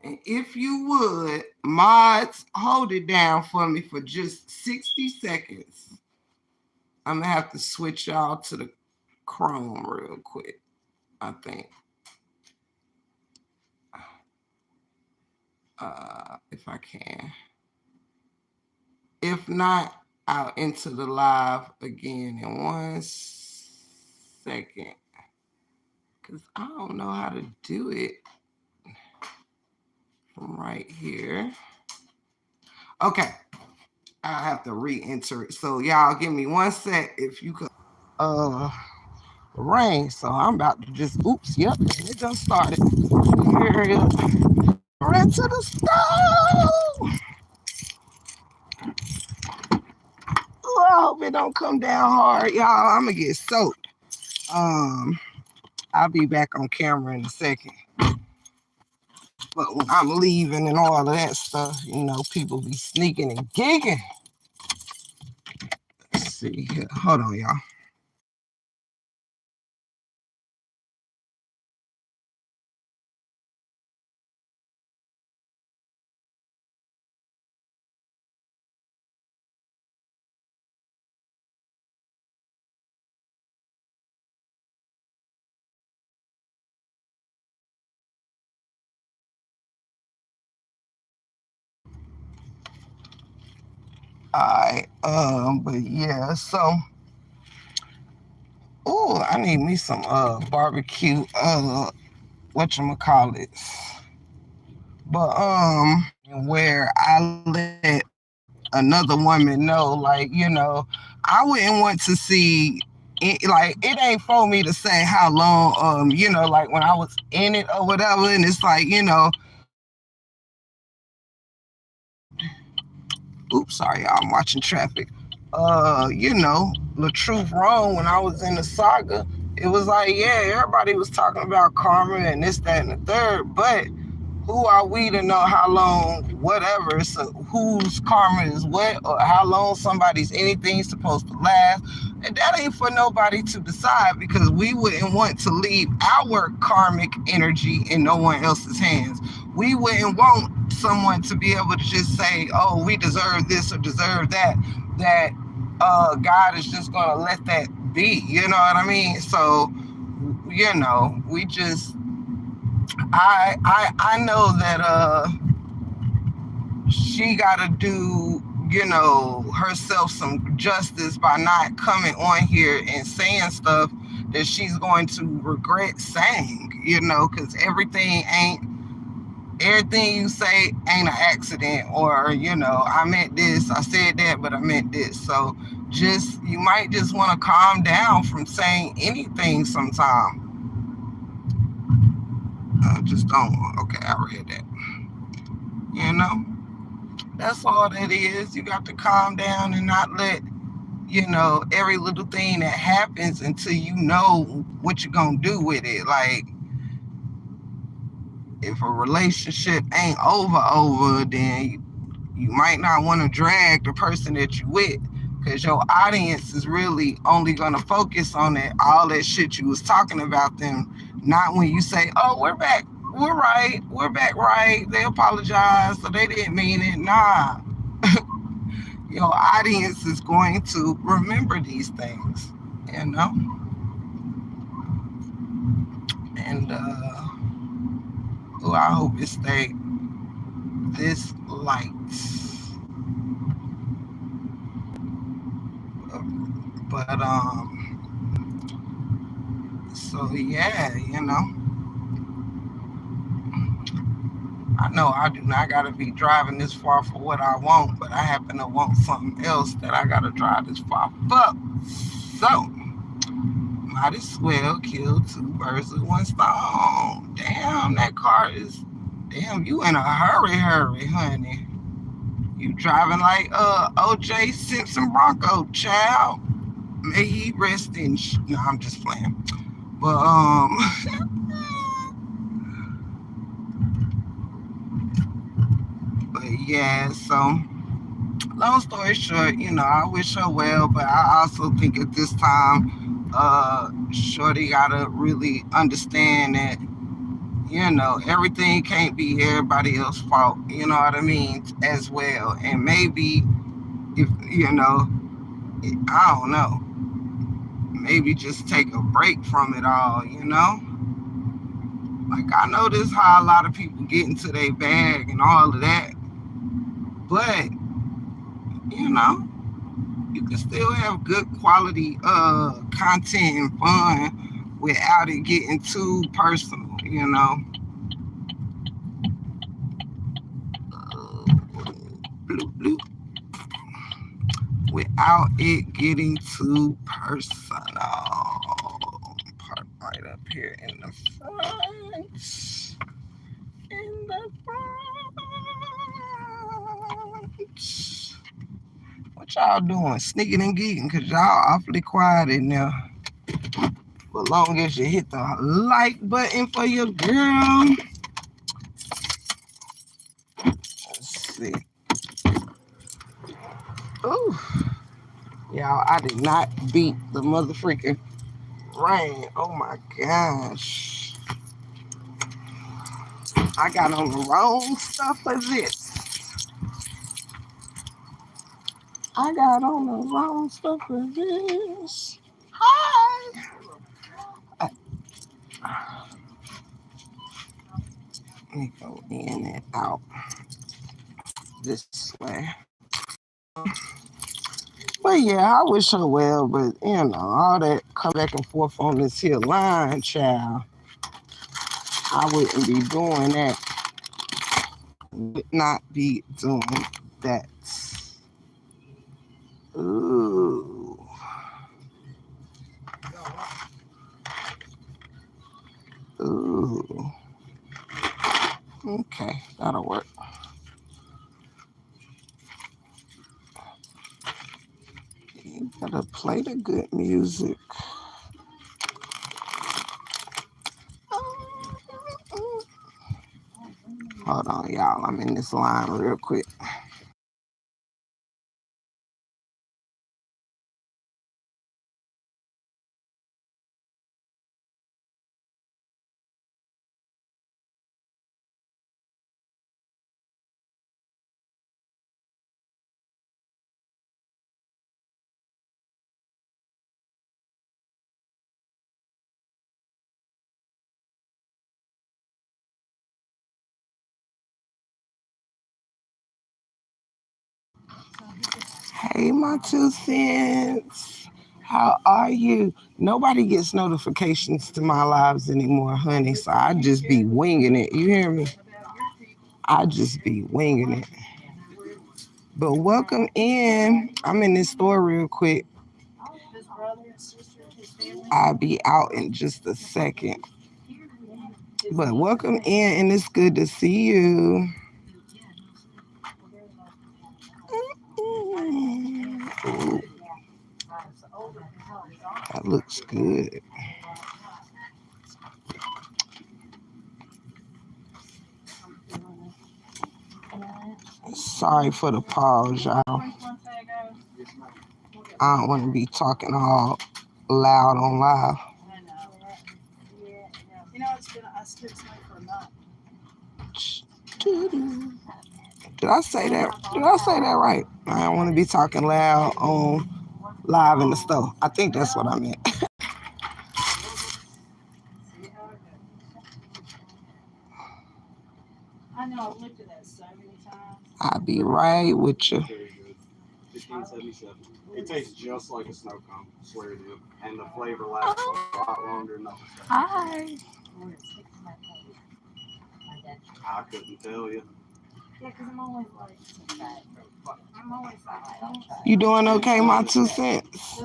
And if you would, mods, hold it down for me for just 60 seconds. I'm gonna have to switch y'all to the Chrome real quick. I think. If I can. If not, I'll enter the live again in 1 second. Because I don't know how to do it from right here. Okay. I have to re-enter it. So y'all give me 1 sec if you could rain. So I'm about to just yep, it done started. Here it is. Right to the stove. Oh, I hope it don't come down hard, y'all. I'm gonna get soaked. I'll be back on camera in a second. But when I'm leaving and all of that stuff, people be sneaking and gigging. Let's see here. Hold on, y'all. Alright, but yeah, so I need me some barbecue whatchamacallit. But where I let another woman know, like, I wouldn't want to see it, like, it ain't for me to say how long, like when I was in it or whatever, and it's like, oops, sorry, y'all, I'm watching traffic. The truth wrong, when I was in the saga, it was like, yeah, everybody was talking about karma and this, that, and the third, but who are we to know how long, whatever, so whose karma is what, or how long somebody's anything's supposed to last? And that ain't for nobody to decide, because we wouldn't want to leave our karmic energy in no one else's hands. We wouldn't want someone to be able to just say, oh, we deserve this or deserve that, God is just going to let that be. You know what I mean? So, we just, I know that she gotta do, herself some justice by not coming on here and saying stuff that she's going to regret saying, because everything you say ain't an accident, or I meant this, I said that, but I meant this. So you might just want to calm down from saying anything sometime. Just don't. Okay, I read that. That's all that is. You got to calm down and not let, every little thing that happens until you know what you're going to do with it. Like, if a relationship ain't over, then you might not want to drag the person that you with, because your audience is really only going to focus on all that shit you was talking about them, not when you say, oh, we're back. We're back right. They apologize, so they didn't mean it. Nah. Your audience is going to remember these things, And I hope it stay this light. But so yeah, I know I do not gotta be driving this far for what I want, but I happen to want something else that I gotta drive this far for. So might as well kill two birds with one stone. Damn, that car is, damn, you in a hurry, honey. You driving like OJ Simpson Bronco, child. May he rest in no, I'm just playing. But but yeah, so long story short, I wish her well, but I also think at this time, Shorty gotta really understand that, everything can't be everybody else's fault, you know what I mean, as well. And maybe if, I don't know. maybe just take a break from it all, you know? Like, I know this how a lot of people get into their bag and all of that, but, you know, you can still have good quality content and fun without it getting too personal, you know? Bloop, bloop. Without it getting too personal. Part right up here in the front. In the front. What y'all doing? Sneaking and geeking, because y'all awfully quiet in there. But long as you hit the like button for your girl. Let's see. Ooh. Y'all, I did not beat the motherfucking rain. Oh my gosh. I got on the wrong stuff for this. I got on the wrong stuff for this. Hi. Let me go in and out this way. But yeah, I wish her well, but you know, all that come back and forth on this here line, child. I wouldn't be doing that. Would not be doing that. Ooh. Ooh. Okay, that'll work. You gotta play the good music. Hold on, y'all. I'm in this line real quick. Hey, my 2 cents. How are you? Nobody gets notifications to my lives anymore, honey. So I just be winging it. You hear me? I just be winging it. But welcome in. I'm in this store real quick. I'll be out in just a second. But welcome in, and it's good to see you. Ooh, that looks good. Sorry for the pause, y'all. I don't want to be talking all loud on live. You know, I spent money for a month. Did I say that? Did I say that right? I don't want to be talking loud on live in the store. I think that's what I meant. I know, I've looked at that so many times. I'll be right with you. 1577. It tastes just like a snow cone, I swear to you. And the flavor lasts a lot longer than other stuff. Hi. I couldn't tell you. Yeah, because I'm always like, you doing okay, my 2 cents?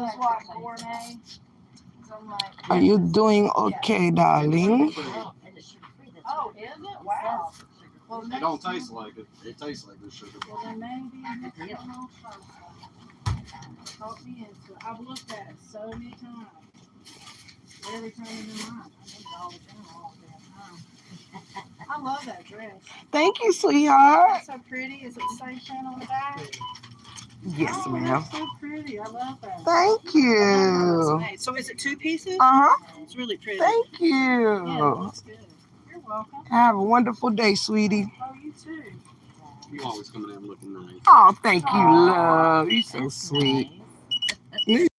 Are you doing okay, darling? Oh, is it? Wow. Well, it don't taste like it. It tastes like the sugar. Well, then maybe talk me into it. I've looked at it so many times. Every time in the mind. I need all the time, all the damn time. I love that dress. Thank you, sweetheart. That's so pretty. Is it the same print on the back? Yes, ma'am. That's so pretty. I love that. Thank you. So is it 2 pieces? Uh-huh. It's really pretty. Thank you. Yeah, it looks good. You're welcome. Have a wonderful day, sweetie. Oh, you too. You always coming in looking nice. Oh, thank you, love. You're so sweet. Nice.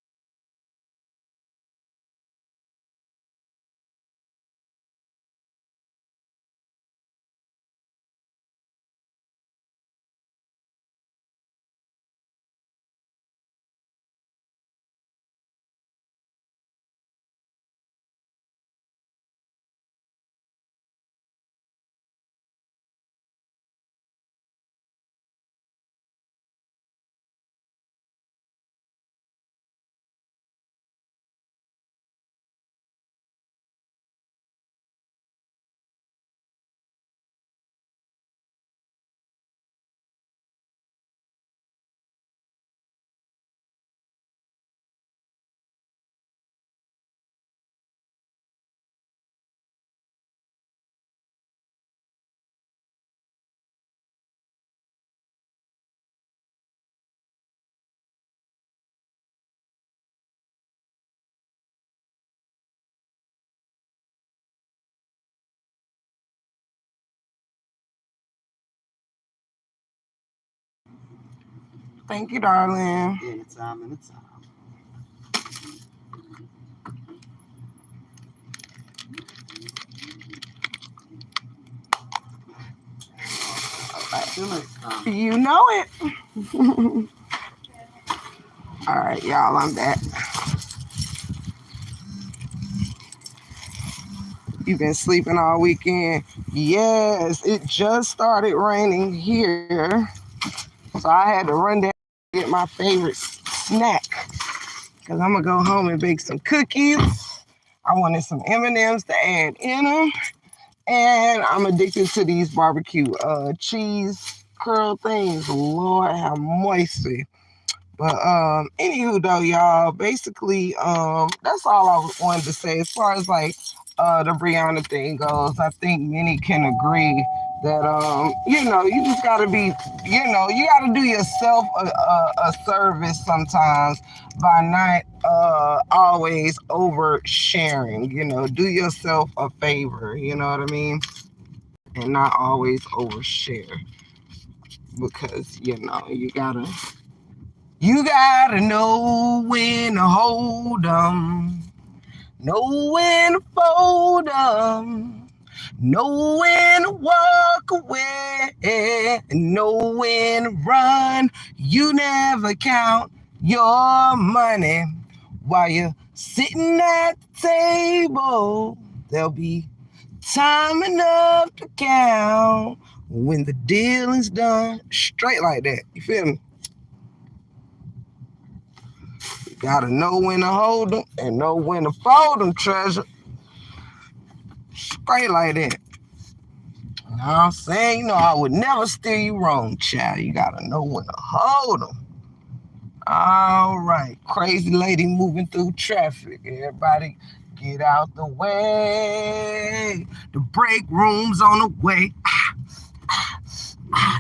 Thank you, darling. Anytime, anytime. Till next time. You know it. All right, y'all, I'm back. You've been sleeping all weekend? Yes, it just started raining here. So I had to run down and get my favorite snack. Because I'm going to go home and bake some cookies. I wanted some M&Ms to add in them. And I'm addicted to these barbecue cheese curl things. Lord, have mercy. But anywho though, y'all, basically that's all I wanted to say as far as like the Brianna thing goes. I think many can agree that you just gotta be, you gotta do yourself a service sometimes by not always oversharing. Do yourself a favor, you know what I mean? And not always overshare because you gotta know when to hold 'em, know when to fold 'em, know when to walk away, and know when to run. You never count your money while you're sitting at the table. There'll be time enough to count when the dealing's done. Straight like that. You feel me? Gotta know when to hold them and know when to fold them, treasure. Straight like that. You know what I'm saying? I would never steer you wrong, child. You gotta know when to hold them. All right. Crazy lady moving through traffic. Everybody get out the way. The break room's on the way.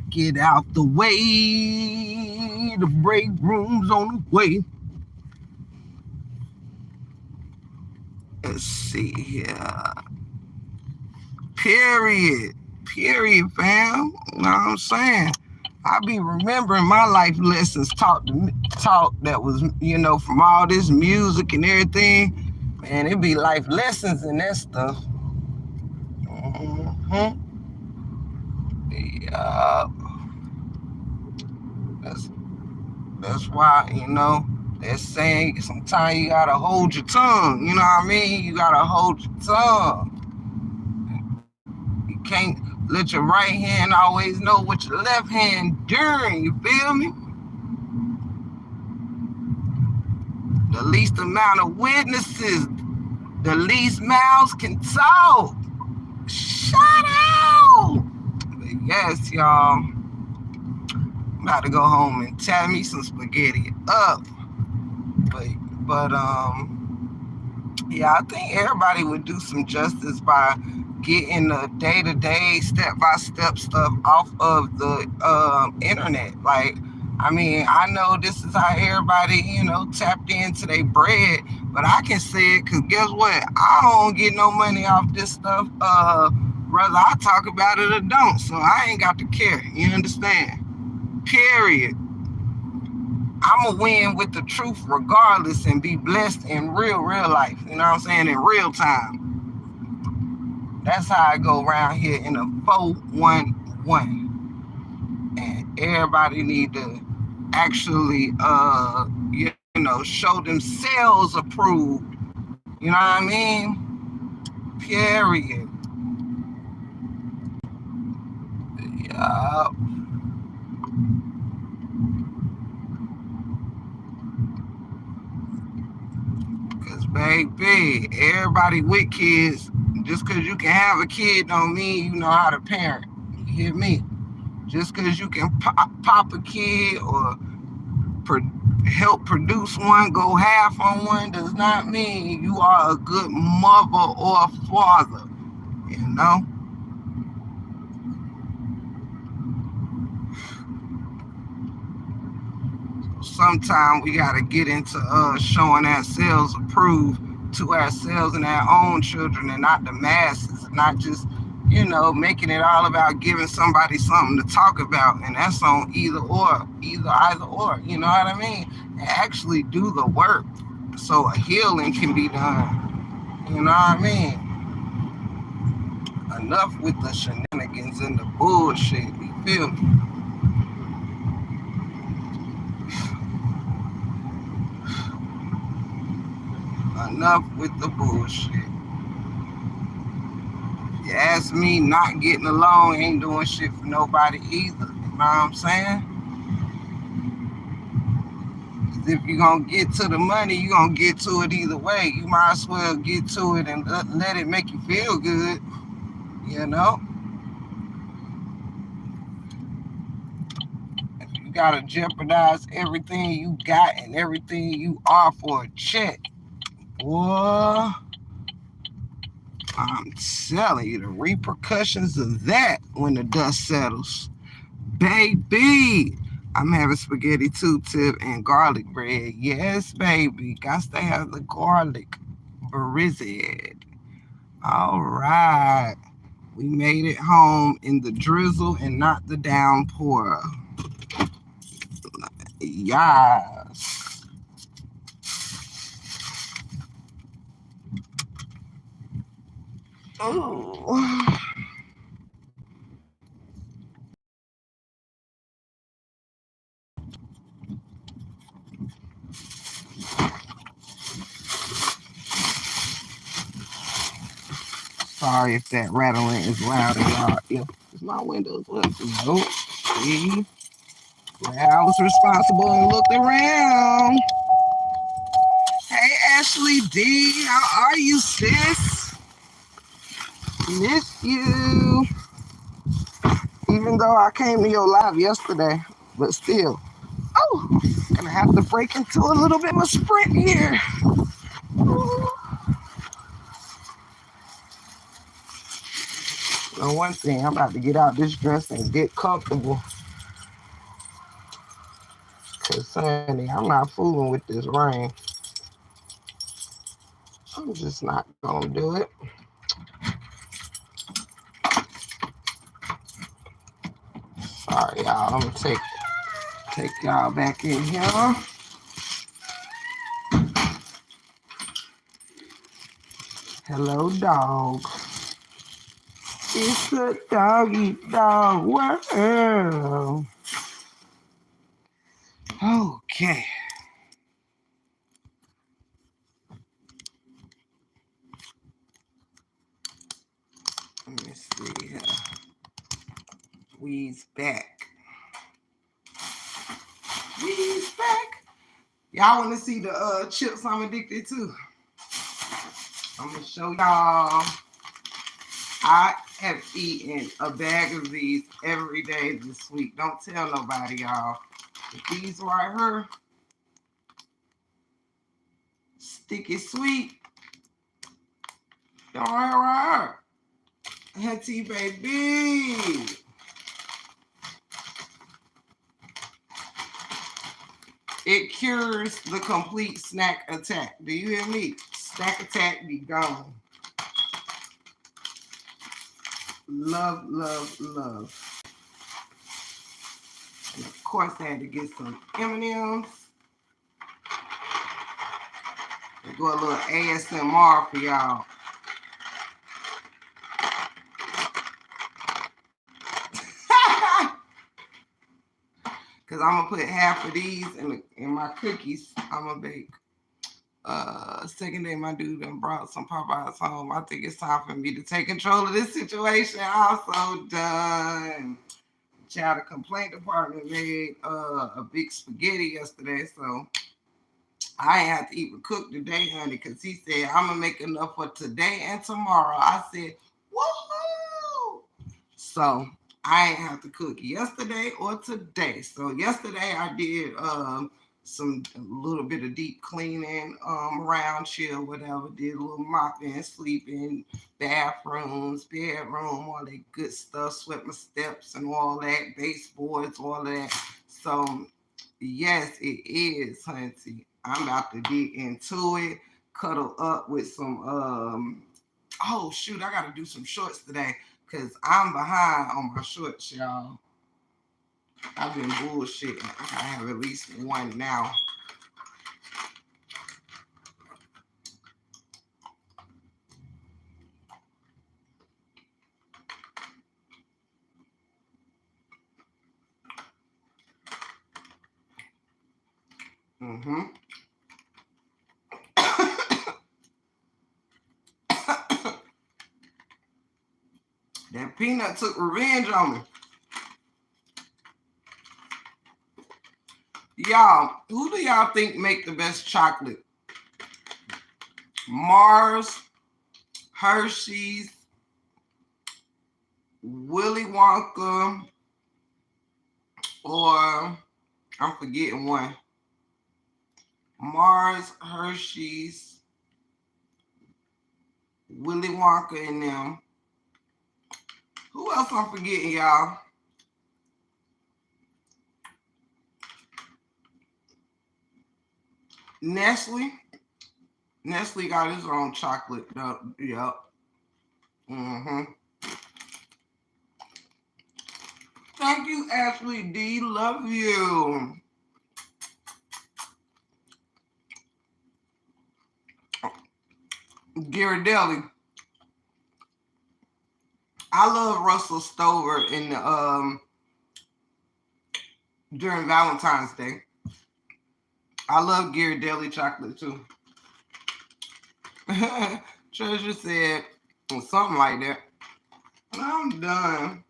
Get out the way. The break room's on the way. Let's see here. Period, fam. You know what I'm saying? I be remembering my life lessons taught that was, from all this music and everything. Man, it be life lessons in that stuff. Mm-hmm. Yeah. That's why, they're saying sometimes you gotta hold your tongue. You know what I mean? You gotta hold your tongue. You can't let your right hand always know what your left hand doing. You feel me? The least amount of witnesses, the least mouths can talk. Shut out. But yes, y'all. I'm about to go home and tear me some spaghetti up. But yeah, I think everybody would do some justice by getting the day-to-day, step-by-step stuff off of the internet. Like, I know this is how everybody, tapped into their bread, but I can say it because guess what? I don't get no money off this stuff, whether I talk about it or don't, so I ain't got to care. You understand? Period. I'm going to win with the truth regardless and be blessed in real life. You know what I'm saying? In real time. That's how I go around here in a 411. And everybody need to actually, show themselves approved. You know what I mean? Period. Yeah. Because, baby, everybody with kids, just because you can have a kid don't mean you know how to parent. You hear me? Just because you can pop a kid or help produce one, go half on one, does not mean you are a good mother or father. You know? Sometimes we got to get into showing ourselves approved to ourselves and our own children and not the masses, not just making it all about giving somebody something to talk about, and that's on either or. You know what I mean? And actually do the work so a healing can be done. You know what I mean? Enough with the shenanigans and the bullshit. You feel me? Enough with the bullshit. You ask me, not getting along ain't doing shit for nobody either. You know what I'm saying? If you're gonna get to the money, you're gonna get to it either way. You might as well get to it and let it make you feel good, you know? If you gotta jeopardize everything you got and everything you are for a check, boy, I'm telling you, the repercussions of that when the dust settles. Baby, I'm having spaghetti two-tip and garlic bread. Yes, baby. Got to have the garlic brizzed. All right. We made it home in the drizzle and not the downpour. Yes. Ooh. Sorry if that rattling is loud and y'all. If my windows up, nope. See? I was responsible and looked around. Hey, Ashley D, how are you, sis? Miss you. Even though I came to your live yesterday, but still. Oh, gonna have to break into a little bit of a sprint here. So one thing, I'm about to get out this dress and get comfortable. Cause Sonny, I'm not fooling with this rain. I'm just not gonna do it. Sorry, y'all. I'm gonna take y'all back in here. Hello, dog. It's a dog eat dog world. Okay. Let me see here. We's back. We's back. Y'all want to see the chips I'm addicted to? I'm gonna show y'all. I have eaten a bag of these every day this week. Don't tell nobody, y'all. But these right here, sticky sweet. All right. Henty baby. It cures the complete snack attack. Do you hear me? Snack attack be gone. Love, love, love. And of course, I had to get some M&Ms. Go a little ASMR for y'all. Because I'm going to put half of these in my cookies I'm going to bake. Second day my dude done brought some Popeyes home. I think it's time for me to take control of this situation. I'm so done. Child, the complaint department made a big spaghetti yesterday, so I ain't have to even cook today, honey, because he said, I'm going to make enough for today and tomorrow. I said, woohoo! So I ain't have to cook yesterday or today. So yesterday I did a little bit of deep cleaning around chill, whatever. Did a little mopping, sleeping, bathrooms, bedroom, all that good stuff. Swept my steps and all that, baseboards, all that. So yes, it is, hunty. I'm about to get into it. Cuddle up with some oh shoot, I gotta do some shorts today because I'm behind on my shorts, y'all. I've been bullshitting. I have at least one now. Mm-hmm. That peanut took revenge on me. Y'all, who do y'all think make the best chocolate? Mars, Hershey's, Willy Wonka, or I'm forgetting one. Mars, Hershey's, Willy Wonka, and them. Who else I'm forgetting, y'all? Nestle. Nestle got his own chocolate. Yep. Mm-hmm. Thank you, Ashley D. Love you. Ghirardelli. I love Russell Stover in the during Valentine's Day. I love Ghirardelli chocolate too. Treasure said something like that. I'm done.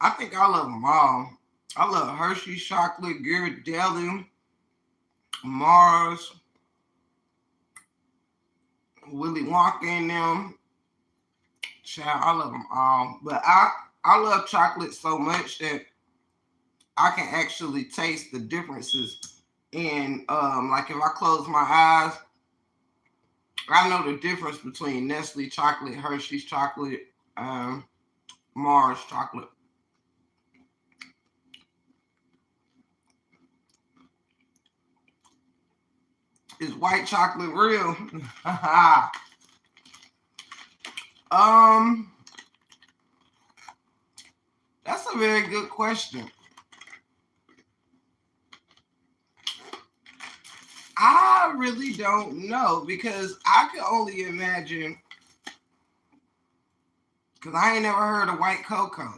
I think I love them all. I love Hershey's chocolate, Ghirardelli, Mars, Willy Wonka and them. Child, I love them all. But I love chocolate so much that I can actually taste the differences. And like if I close my eyes, I know the difference between Nestle chocolate, Hershey's chocolate, Mars chocolate. Is white chocolate real? um, that's a very good question. I really don't know because I can only imagine because I ain't never heard of white cocoa.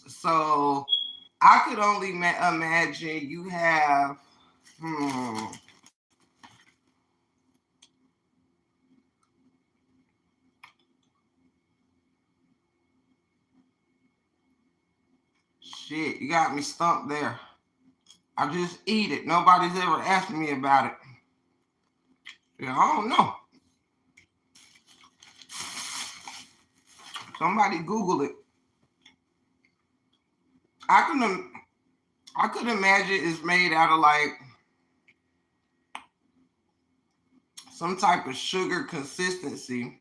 So I could only imagine you have shit, you got me stumped there. I just eat it. Nobody's ever asked me about it. Yeah, I don't know. Somebody Google it. I could imagine it's made out of like some type of sugar consistency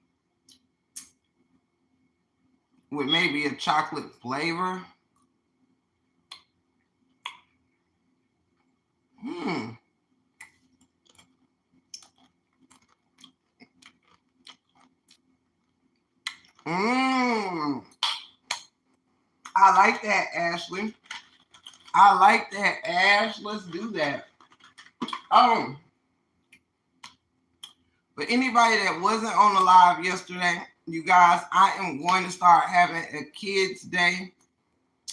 with maybe a chocolate flavor. Hmm. Mmm. I like that, Ashley. I like that, Ash. Let's do that. Oh, but anybody that wasn't on the live yesterday, you guys, I am going to start having a kids' day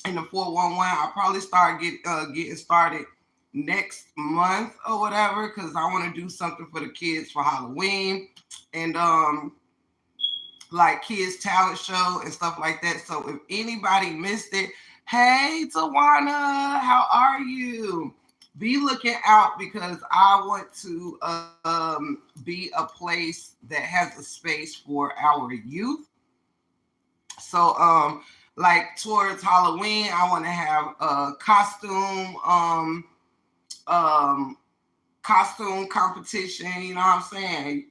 in the 411. I'll probably start getting started next month or whatever because I want to do something for the kids for Halloween and like kids talent show and stuff like that. So if anybody missed it, hey Tawana, how are you? Be looking out because I want to be a place that has a space for our youth. So like towards Halloween, I want to have a costume competition, you know what I'm saying?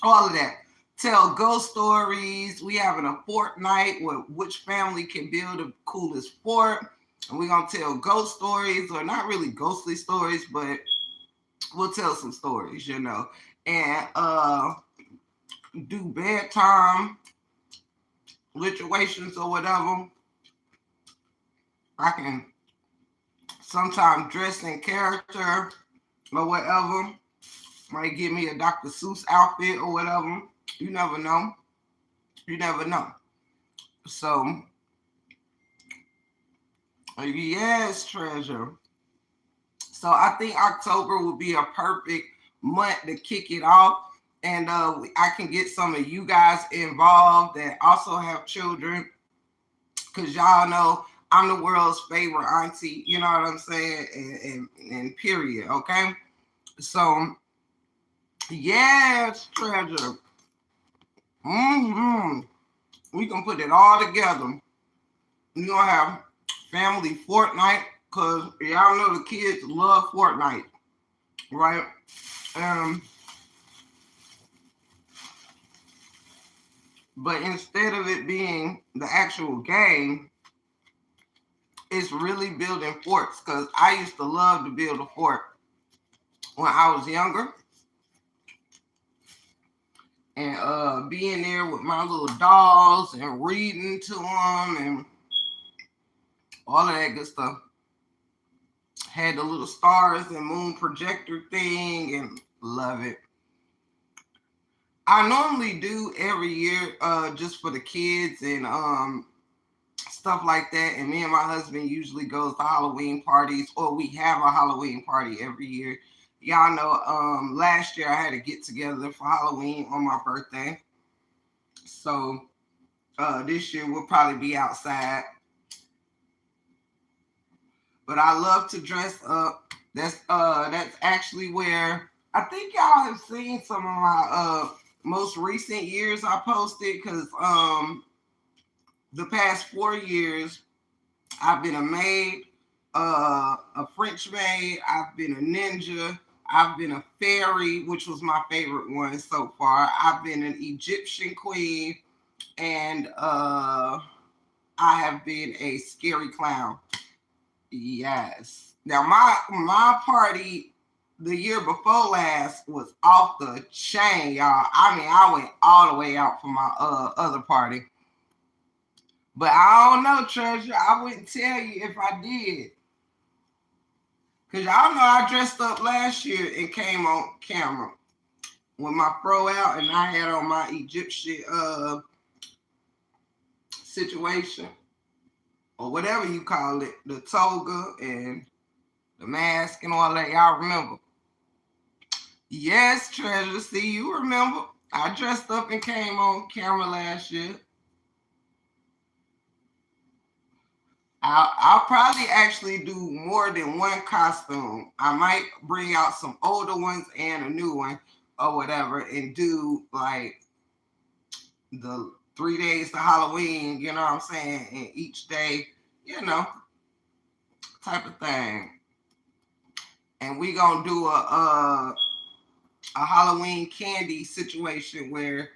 All of that. Tell ghost stories. We having a fort night where which family can build the coolest fort. And we're going to tell ghost stories, or not really ghostly stories, but we'll tell some stories, and do bedtime situations or whatever. I can sometimes dress in character or whatever. Might give me a Dr. Seuss outfit or whatever. You never know. You never know. So, yes, treasure. So I think October would be a perfect month to kick it off. And I can get some of you guys involved that also have children. Because y'all know I'm the world's favorite auntie. You know what I'm saying? And period. Okay? So, yes, treasure. Mm-hmm. We can put it all together. We're going to have family Fortnite. Because y'all know the kids love Fortnite. Right? Um, but instead of it being the actual game, it's really building forts. Because I used to love to build a fort when I was younger. And being there with my little dolls and reading to them and all of that good stuff. Had the little stars and moon projector thing and love it. I normally do every year just for the kids and stuff like that. And me and my husband usually goes to Halloween parties, or we have a Halloween party every year. Y'all know last year I had a get together for Halloween on my birthday. So this year we'll probably be outside. But I love to dress up. That's actually where I think y'all have seen some of my most recent years I posted, because the past 4 years I've been a maid, a French maid, I've been a ninja, I've been a fairy, which was my favorite one so far. I've been an Egyptian queen, and I have been a scary clown. Yes. Now my party the year before last was off the chain, y'all. I mean, I went all the way out for my other party. But I don't know, treasure. I wouldn't tell you if I did. Cause y'all know I dressed up last year and came on camera with my fro out, and I had on my Egyptian situation, or whatever you call it, the toga and the mask and all that. Y'all remember? Yes, treasure. See, you remember? I dressed up and came on camera last year. I'll probably actually do more than one costume. I might bring out some older ones and a new one or whatever, and do like the 3 days to Halloween, you know what I'm saying? And each day, you know, type of thing. And we gonna do a Halloween candy situation where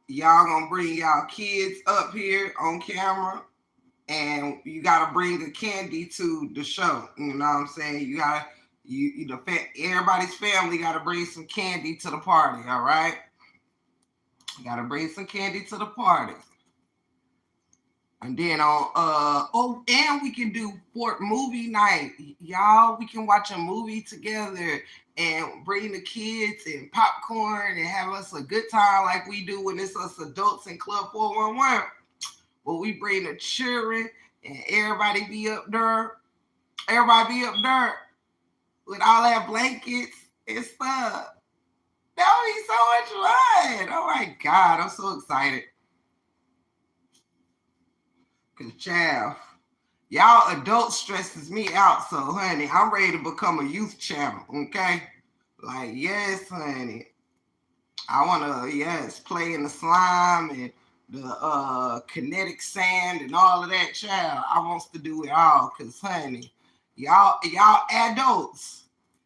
y'all gonna bring y'all kids up here on camera, and you gotta bring a candy to the show. You know what I'm saying? You gotta everybody's family gotta bring some candy to the party. All right, you gotta bring some candy to the party. And then on and we can do Fort movie night, y'all. We can watch a movie together and bring the kids and popcorn and have us a good time like we do when it's us adults in Club 411. Well, we bring the children and everybody be up there. Everybody be up there with all that blankets and stuff. That would be so much fun. Oh my God, I'm so excited. Cause child, y'all adults stresses me out. So honey, I'm ready to become a youth channel. Okay, like yes, honey. I wanna play in the slime and the kinetic sand and all of that. Child, I wants to do it all. Cause honey, y'all adults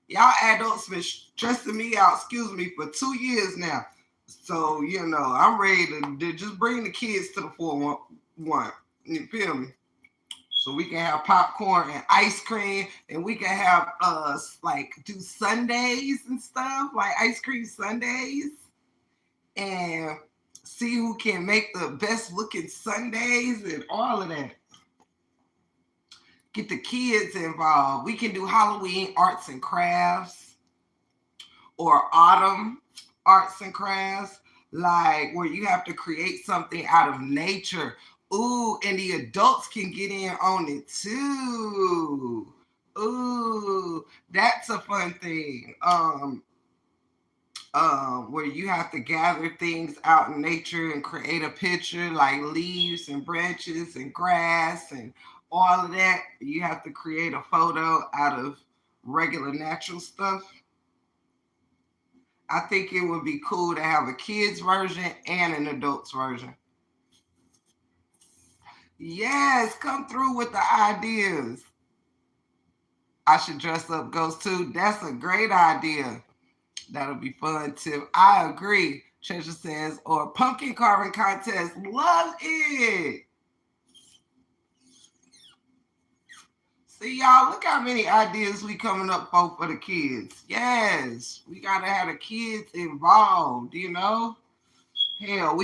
been stressing me out. Excuse me, for 2 years now. So I'm ready to just bring the kids to the 411. You feel me? So we can have popcorn and ice cream, and we can have like do sundaes and stuff, like ice cream sundaes, and see who can make the best looking sundaes and all of that. Get the kids involved. We can do Halloween arts and crafts or autumn arts and crafts, like where you have to create something out of nature. Ooh, and the adults can get in on it too. Ooh, that's a fun thing. Where you have to gather things out in nature and create a picture like leaves and branches and grass and all of that. You have to create a photo out of regular natural stuff. I think it would be cool to have a kids version and an adults version. Yes, come through with the ideas. I should dress up ghost too. That's a great idea. That'll be fun too. I agree. Treasure says, or pumpkin carving contest. Love it. See, y'all, look how many ideas we coming up for the kids. Yes, we gotta have the kids involved, you know? Hell,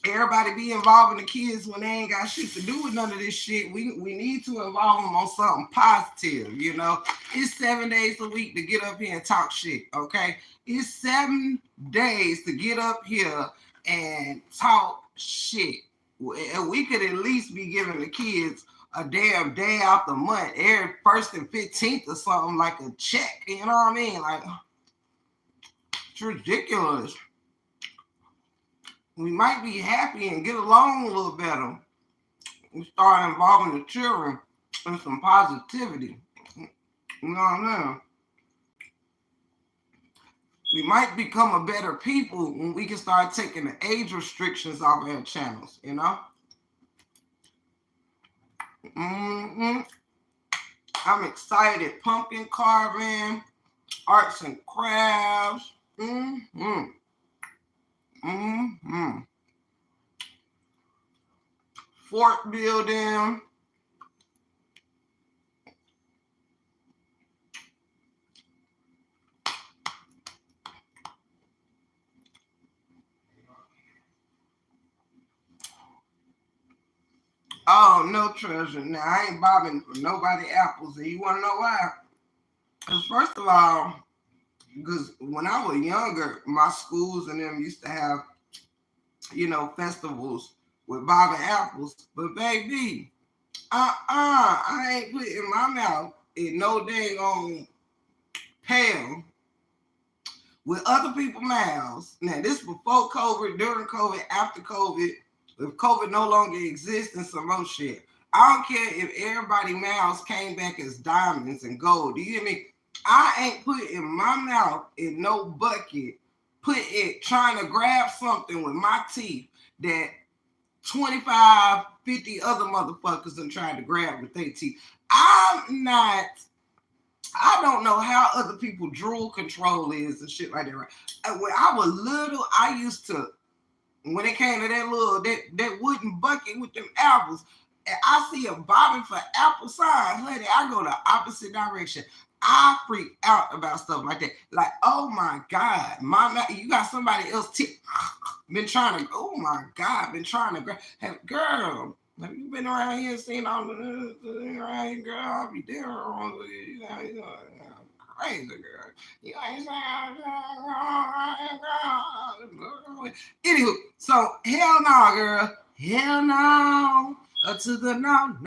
everybody be involving the kids when they ain't got shit to do with none of this shit. We need to involve them on something positive, you know. It's 7 days a week to get up here and talk shit, okay? It's 7 days to get up here and talk shit. We could at least be giving the kids a damn day out the month, every 1st and 15th or something, like a check, you know what I mean? Like, it's ridiculous. We might be happy and get along a little better. We start involving the children in some positivity. You know what I mean? We might become a better people when we can start taking the age restrictions off our channels, you know? Mm-hmm. I'm excited. Pumpkin carving, arts and crafts. Mm-hmm. Mm-hmm. Fort building. Oh, no, Treasure. Now, I ain't bobbing for nobody apples. And you want to know why? Because first of all, because when I was younger, my schools and them used to have, you know, festivals with bobbing apples. But baby, I ain't putting my mouth in no dang on pail with other people's mouths. Now, this before COVID, during COVID, after COVID, if COVID no longer exists and some more shit. I don't care if everybody's mouths came back as diamonds and gold. Do you hear me? I ain't putting my mouth in no bucket, trying to grab something with my teeth that 25, 50 other motherfuckers are trying to grab with their teeth. I don't know how other people drool control is and shit like that. Right? When I was little, I used to, when it came to that wooden bucket with them apples, and I see a bobbing for apple signs, honey, I go the opposite direction. I freak out about stuff like that. Like, oh my God, you got somebody else been trying to, oh my God, been trying to grab. Hey, girl, have you been around here and seen all the around here, girl? I'll be there wrong with you. You know, crazy girl. You ain't saying, anywho, so hell no, girl. Hell no. To the no.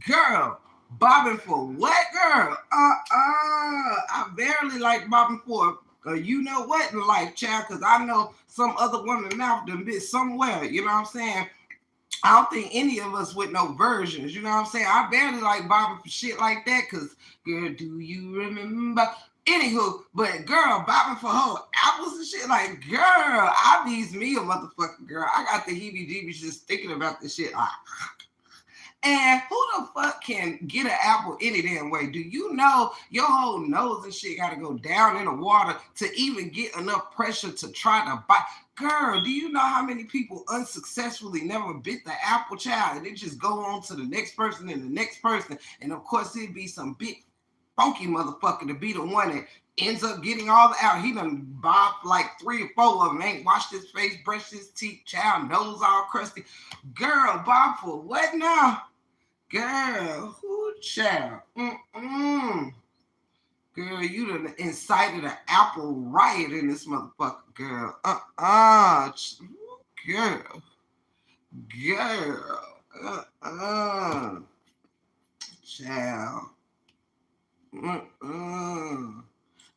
Girl, bobbing for what, girl? I barely like bobbing for you know what in life, child, because I know some other woman mouth done bit somewhere, you know what I'm saying? I don't think any of us with no versions, you know what I'm saying? I barely like bobbing for shit like that, because, girl, do you remember? Anywho, but girl, bobbing for her apples and shit, like, girl, I needs me a motherfucking girl. I got the heebie-jeebies just thinking about this shit. Like, And who the fuck can get an apple any damn way? Do you know your whole nose and shit got to go down in the water to even get enough pressure to try to bite? Girl, do you know how many people unsuccessfully never bit the apple, child? And they just go on to the next person and the next person. And of course, it'd be some big funky motherfucker to be the one that ends up getting all the out. He done bobbed like 3 or 4 of them, ain't washed his face, brushed his teeth, child, nose all crusty. Girl, bob for what now? Girl, who child? Girl, you done incited an apple riot in this motherfucker, girl. Girl. Girl. Child.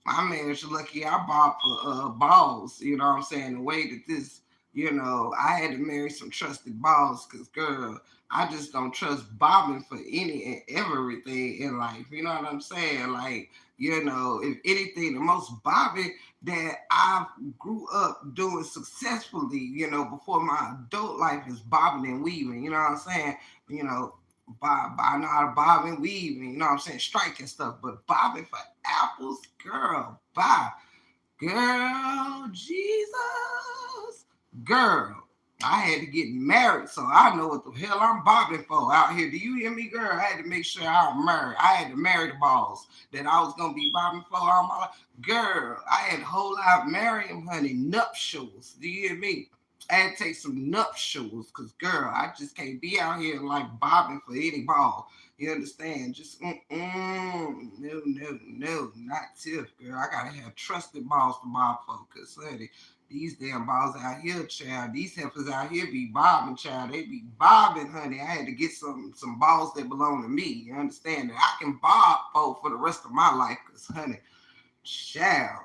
My marriage lucky I bought for balls, you know what I'm saying? The way that this, I had to marry some trusted balls because girl, I just don't trust bobbing for any and everything in life. You know what I'm saying? Like, if anything, the most bobbing that I grew up doing successfully, before my adult life is bobbing and weaving, you know what I'm saying? I know how to bob and weave, and, you know what I'm saying, strike and stuff, but bobbing for apples, girl, bob. Girl, Jesus. Girl, I had to get married, so I know what the hell I'm bobbing for out here. Do you hear me, girl? I had to make sure I'm married. I had to marry the balls that I was going to be bobbing for all my life. Girl, I had a whole lot of marrying, honey, nuptials. Do you hear me? I had to take some nuptials because, girl, I just can't be out here like bobbing for any ball. You understand? Just, no, not Tiff, girl. I got to have trusted balls to bob for because, honey, these damn balls out here, child, these heifers out here be bobbing, child. They be bobbing, honey. I had to get some balls that belong to me. You understand that? I can bob for the rest of my life because, honey, child,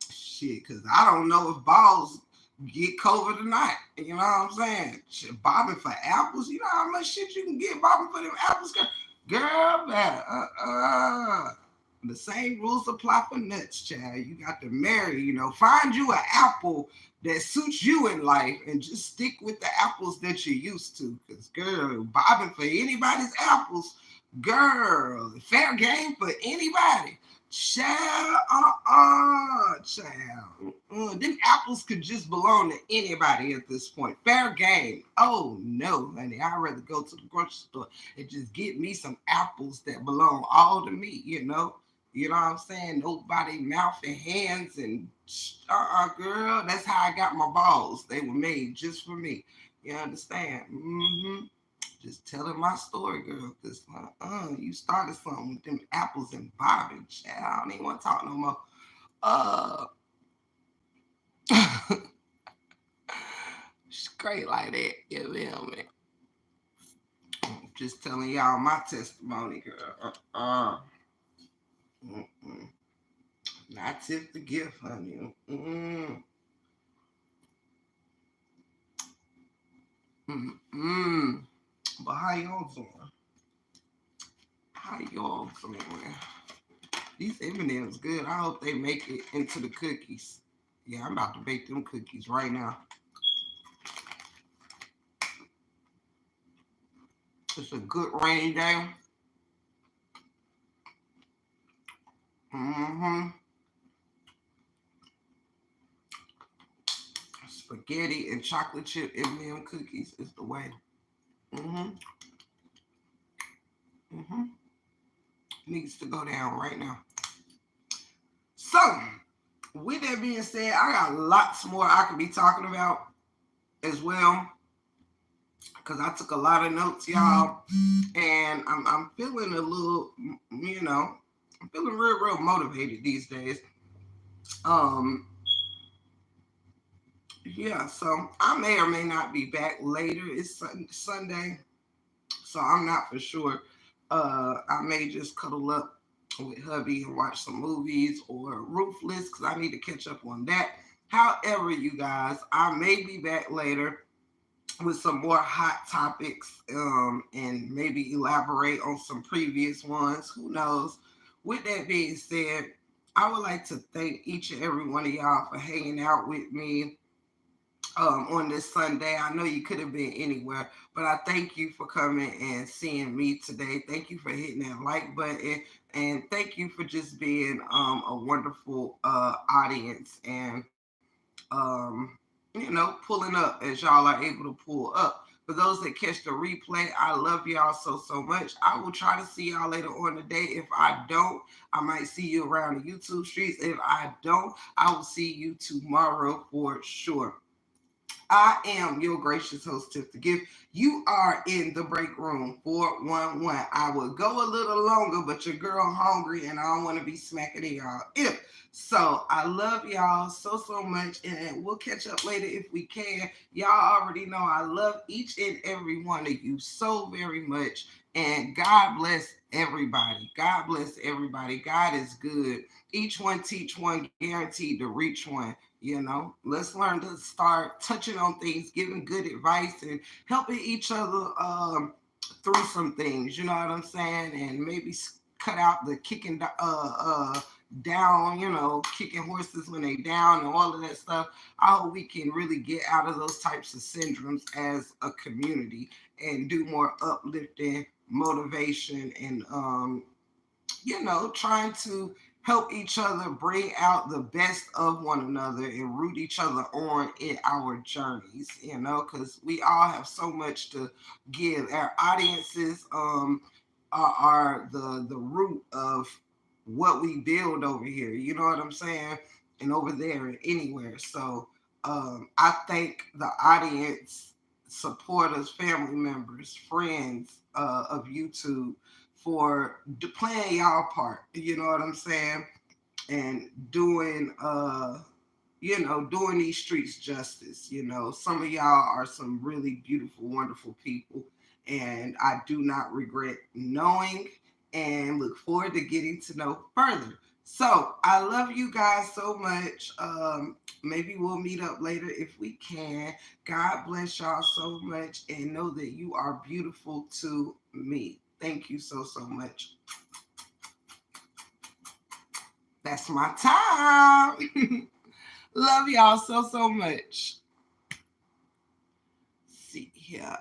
shit, because I don't know if balls get COVID or not. You know what I'm saying? Shit, bobbing for apples. You know how much shit you can get bobbing for them apples, girl? The same rules apply for nuts, child. You got to marry, find you an apple that suits you in life and just stick with the apples that you're used to. Because, girl, bobbing for anybody's apples, girl, fair game for anybody. Child, child. Them apples could just belong to anybody at this point. Fair game. Oh, no, honey. I'd rather go to the grocery store and just get me some apples that belong all to me, You know what I'm saying? Nobody mouth and hands and girl. That's how I got my balls. They were made just for me. You understand? Just telling my story, girl. Cause you started something with them apples and bobbing. Child, I don't even want to talk no more. Straight like that. You feel me? Just telling y'all my testimony, girl. Not tip the gift, honey. But how y'all doing? How y'all doing? These M&M's good. I hope they make it into the cookies. Yeah, I'm about to bake them cookies right now. It's a good rainy day. Spaghetti and chocolate chip M&M cookies is the way. Needs to go down right now. So, with that being said, I got lots more I could be talking about as well. Because I took a lot of notes, y'all. And I'm feeling a little, I'm feeling real motivated these days. Yeah, so I may or may not be back later. It's Sunday, so I'm not for sure. I may just cuddle up with hubby and watch some movies or Ruthless because I need to catch up on that. However, you guys, I may be back later with some more hot topics and maybe elaborate on some previous ones. Who knows? With that being said, I would like to thank each and every one of y'all for hanging out with me on this Sunday. I know you could have been anywhere, but I thank you for coming and seeing me today. Thank you for hitting that like button, and thank you for just being a wonderful audience and pulling up as y'all are able to pull up. For those that catch the replay, I love y'all so much. I will try to see y'all later on today. If I don't, I might see you around the YouTube streets. If I don't, I will see you tomorrow for sure. I am your gracious host, Tiff the Gift. You are in the break room 411. I will go a little longer, but your girl hungry and I don't want to be smacking in y'all. So I love y'all so much, and we'll catch up later if we can. Y'all already know I love each and every one of you so very much. And God bless everybody. God bless everybody. God is good. Each one teach one, guaranteed to reach one. Let's learn to start touching on things, giving good advice, and helping each other through some things. You know what I'm saying? And maybe cut out the kicking down, kicking horses when they down and all of that stuff. I hope we can really get out of those types of syndromes as a community and do more uplifting motivation and trying to help each other bring out the best of one another and root each other on in our journeys, because we all have so much to give. Our audiences are the root of what we build over here, you know what I'm saying? And over there and anywhere. So I thank the audience, supporters, family members, friends of YouTube for playing y'all part. You know what I'm saying? And doing these streets justice. Some of y'all are some really beautiful, wonderful people, and I do not regret knowing and look forward to getting to know further. So I love you guys so much. Maybe we'll meet up later if we can. God bless y'all so much, and know that you are beautiful to me. Thank you so much. That's my time. Love y'all so much. See here.